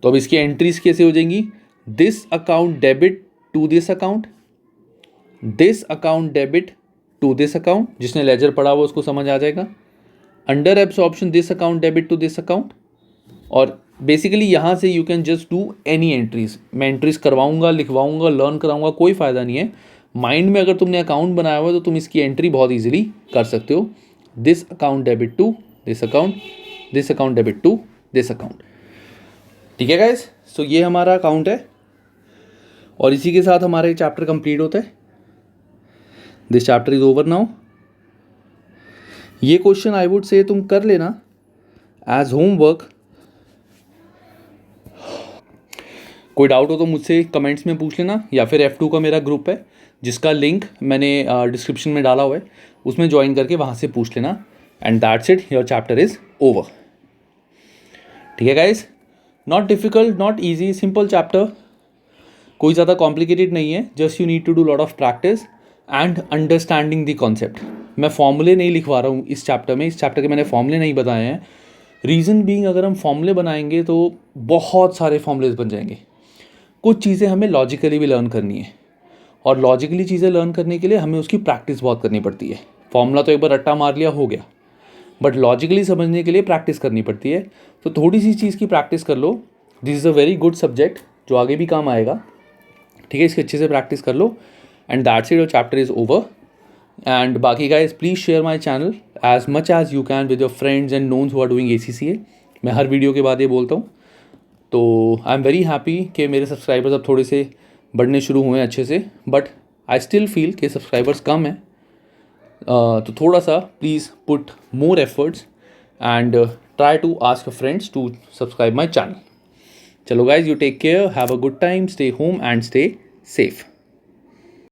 Speaker 1: तो अब इसकी एंट्रीज कैसे हो जाएंगी, this account debit to this account, this account debit to this account, जिसने लेजर पढ़ा हुआ उसको समझ आ जाएगा। Under absorption this account debit to this account, और बेसिकली यहाँ से you can just do any entries. मैं एंट्रीज करवाऊंगा, लिखवाऊंगा, लर्न कराऊंगा, कोई फ़ायदा नहीं है। माइंड में अगर तुमने अकाउंट बनाया हुआ है तो तुम इसकी एंट्री बहुत ईजिली कर सकते हो। This account debit to this account, this account debit to this account, ठीक है गाइस। सो ये हमारा अकाउंट है और इसी के साथ हमारा ये चैप्टर कंप्लीट होता है। This chapter is over now. ये क्वेश्चन आई वुड से तुम कर लेना एज होमवर्क। कोई डाउट हो तो मुझसे कमेंट्स में पूछ लेना, या फिर F2 का मेरा ग्रुप है जिसका लिंक मैंने डिस्क्रिप्शन में डाला हुआ है, उसमें ज्वाइन करके वहाँ से पूछ लेना। And that's it, your chapter is over, ठीक है guys. Not difficult, not easy, simple chapter, कोई ज़्यादा कॉम्प्लिकेटेड नहीं है। Just you need to do lot of practice and understanding the concept. मैं फॉर्मूले नहीं लिखवा रहा हूँ इस चैप्टर में, इस चैप्टर के मैंने फॉर्मूले नहीं बताए हैं, रीज़न बीइंग, अगर हम फॉर्मूले बनाएंगे तो बहुत सारे फॉर्मूलेज बन जाएंगे। कुछ चीज़ें हमें लॉजिकली भी लर्न करनी है, और लॉजिकली चीज़ें लर्न करने के लिए हमें उसकी प्रैक्टिस बहुत करनी पड़ती है। फॉर्मूला तो एक बार रट्टा मार लिया हो गया, बट लॉजिकली समझने के लिए प्रैक्टिस करनी पड़ती है। तो थोड़ी सी चीज़ की प्रैक्टिस कर लो। This is a very good subject जो आगे भी काम आएगा, ठीक है। इसकी अच्छे से प्रैक्टिस कर लो, and that's it, your chapter is over. And बाकी guys please share my channel as much as you can with your friends and knowns who are doing ACCA। मैं हर वीडियो के बाद ये बोलता हूँ। तो आई एम वेरी हैप्पी कि मेरे सब्सक्राइबर्स अब थोड़े से बढ़ने शुरू हुए हैं अच्छे से, बट आई स्टिल फील कि सब्सक्राइबर्स कम हैं। तो थोड़ा सा please put more efforts and try to ask your friends to subscribe my channel. चलो guys, you take care, have a good time, stay home and stay safe.